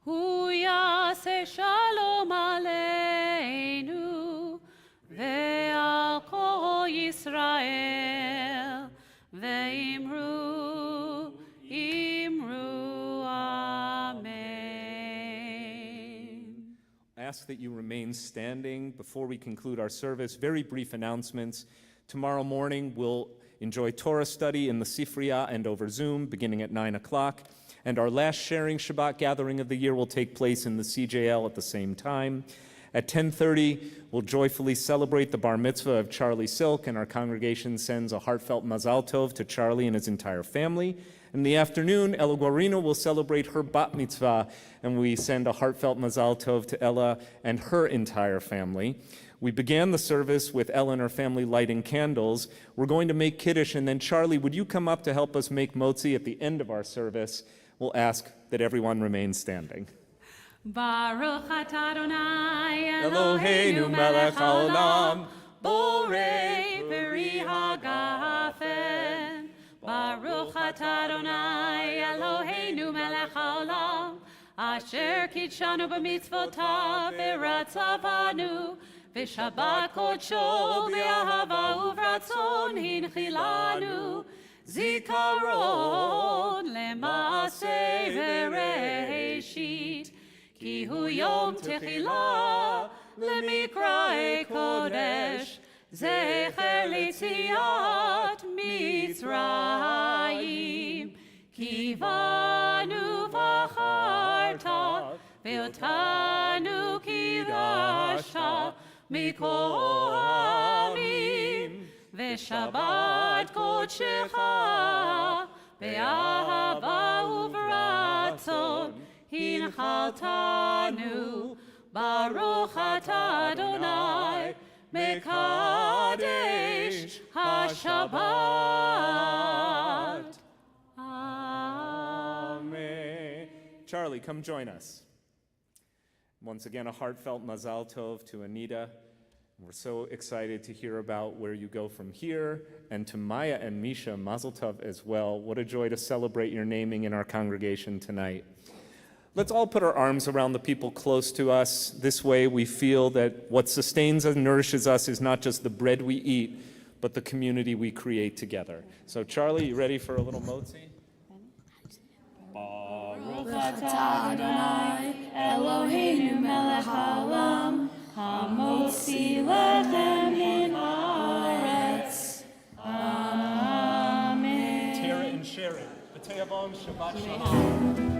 hu yaseh shalom aleinu, ve'al kol Yisrael, ve'imru, imru, amen. I ask that you remain standing before we conclude our service. Very brief announcements. Tomorrow morning, we'll enjoy Torah study in the Sifriya and over Zoom beginning at 9 o'clock. And our last sharing Shabbat gathering of the year will take place in the CJL at the same time. At 10:30, we'll joyfully celebrate the bar mitzvah of Charlie Silk, and our congregation sends a heartfelt mazal tov to Charlie and his entire family. In the afternoon, Ella Guarino will celebrate her bat mitzvah, and we send a heartfelt mazal tov to Ella and her entire family. We began the service with Ella and her family lighting candles. We're going to make Kiddush, and then Charlie, would you come up to help us make motzi at the end of our service? We'll ask that everyone remain standing. Baruch atah Adonai Eloheinu melech haolam, borei peri hagafen. Baruch atah Adonai Eloheinu melech haolam, asher kitshanu b'mitzvotav v'ratzavanu, v'shabbat kodsho v'ahava uvratzon hinchilanu, zikaron le'maaseh v'reishit, ki hu yom techila lemikra'e kodesh, zecher litziat Mitzrayim, ki vanu v'acharta ve'otanu kidasha mikol ha'amim, ve'shabbat kodshecha be'ahava uvratzon hinchaltanu. Baruch atah Adonai mekadesh haShabbat. Amen. Charlie, come join us. Once again, a heartfelt mazal tov to Anita, We're so excited to hear about where you go from here, and to Maya and Misha, Mazel Tov as well. What a joy to celebrate your naming in our congregation tonight. Let's all put our arms around the people close to us. This way we feel that what sustains and nourishes us is not just the bread we eat, but the community we create together. So Charlie, you ready for a little motzi? Baruch atah Adonai Eloheinu melech haolam hamotzi lechem min haaretz. Amen. Tear it and share it. B'tei Avon, Shabbat Shalom.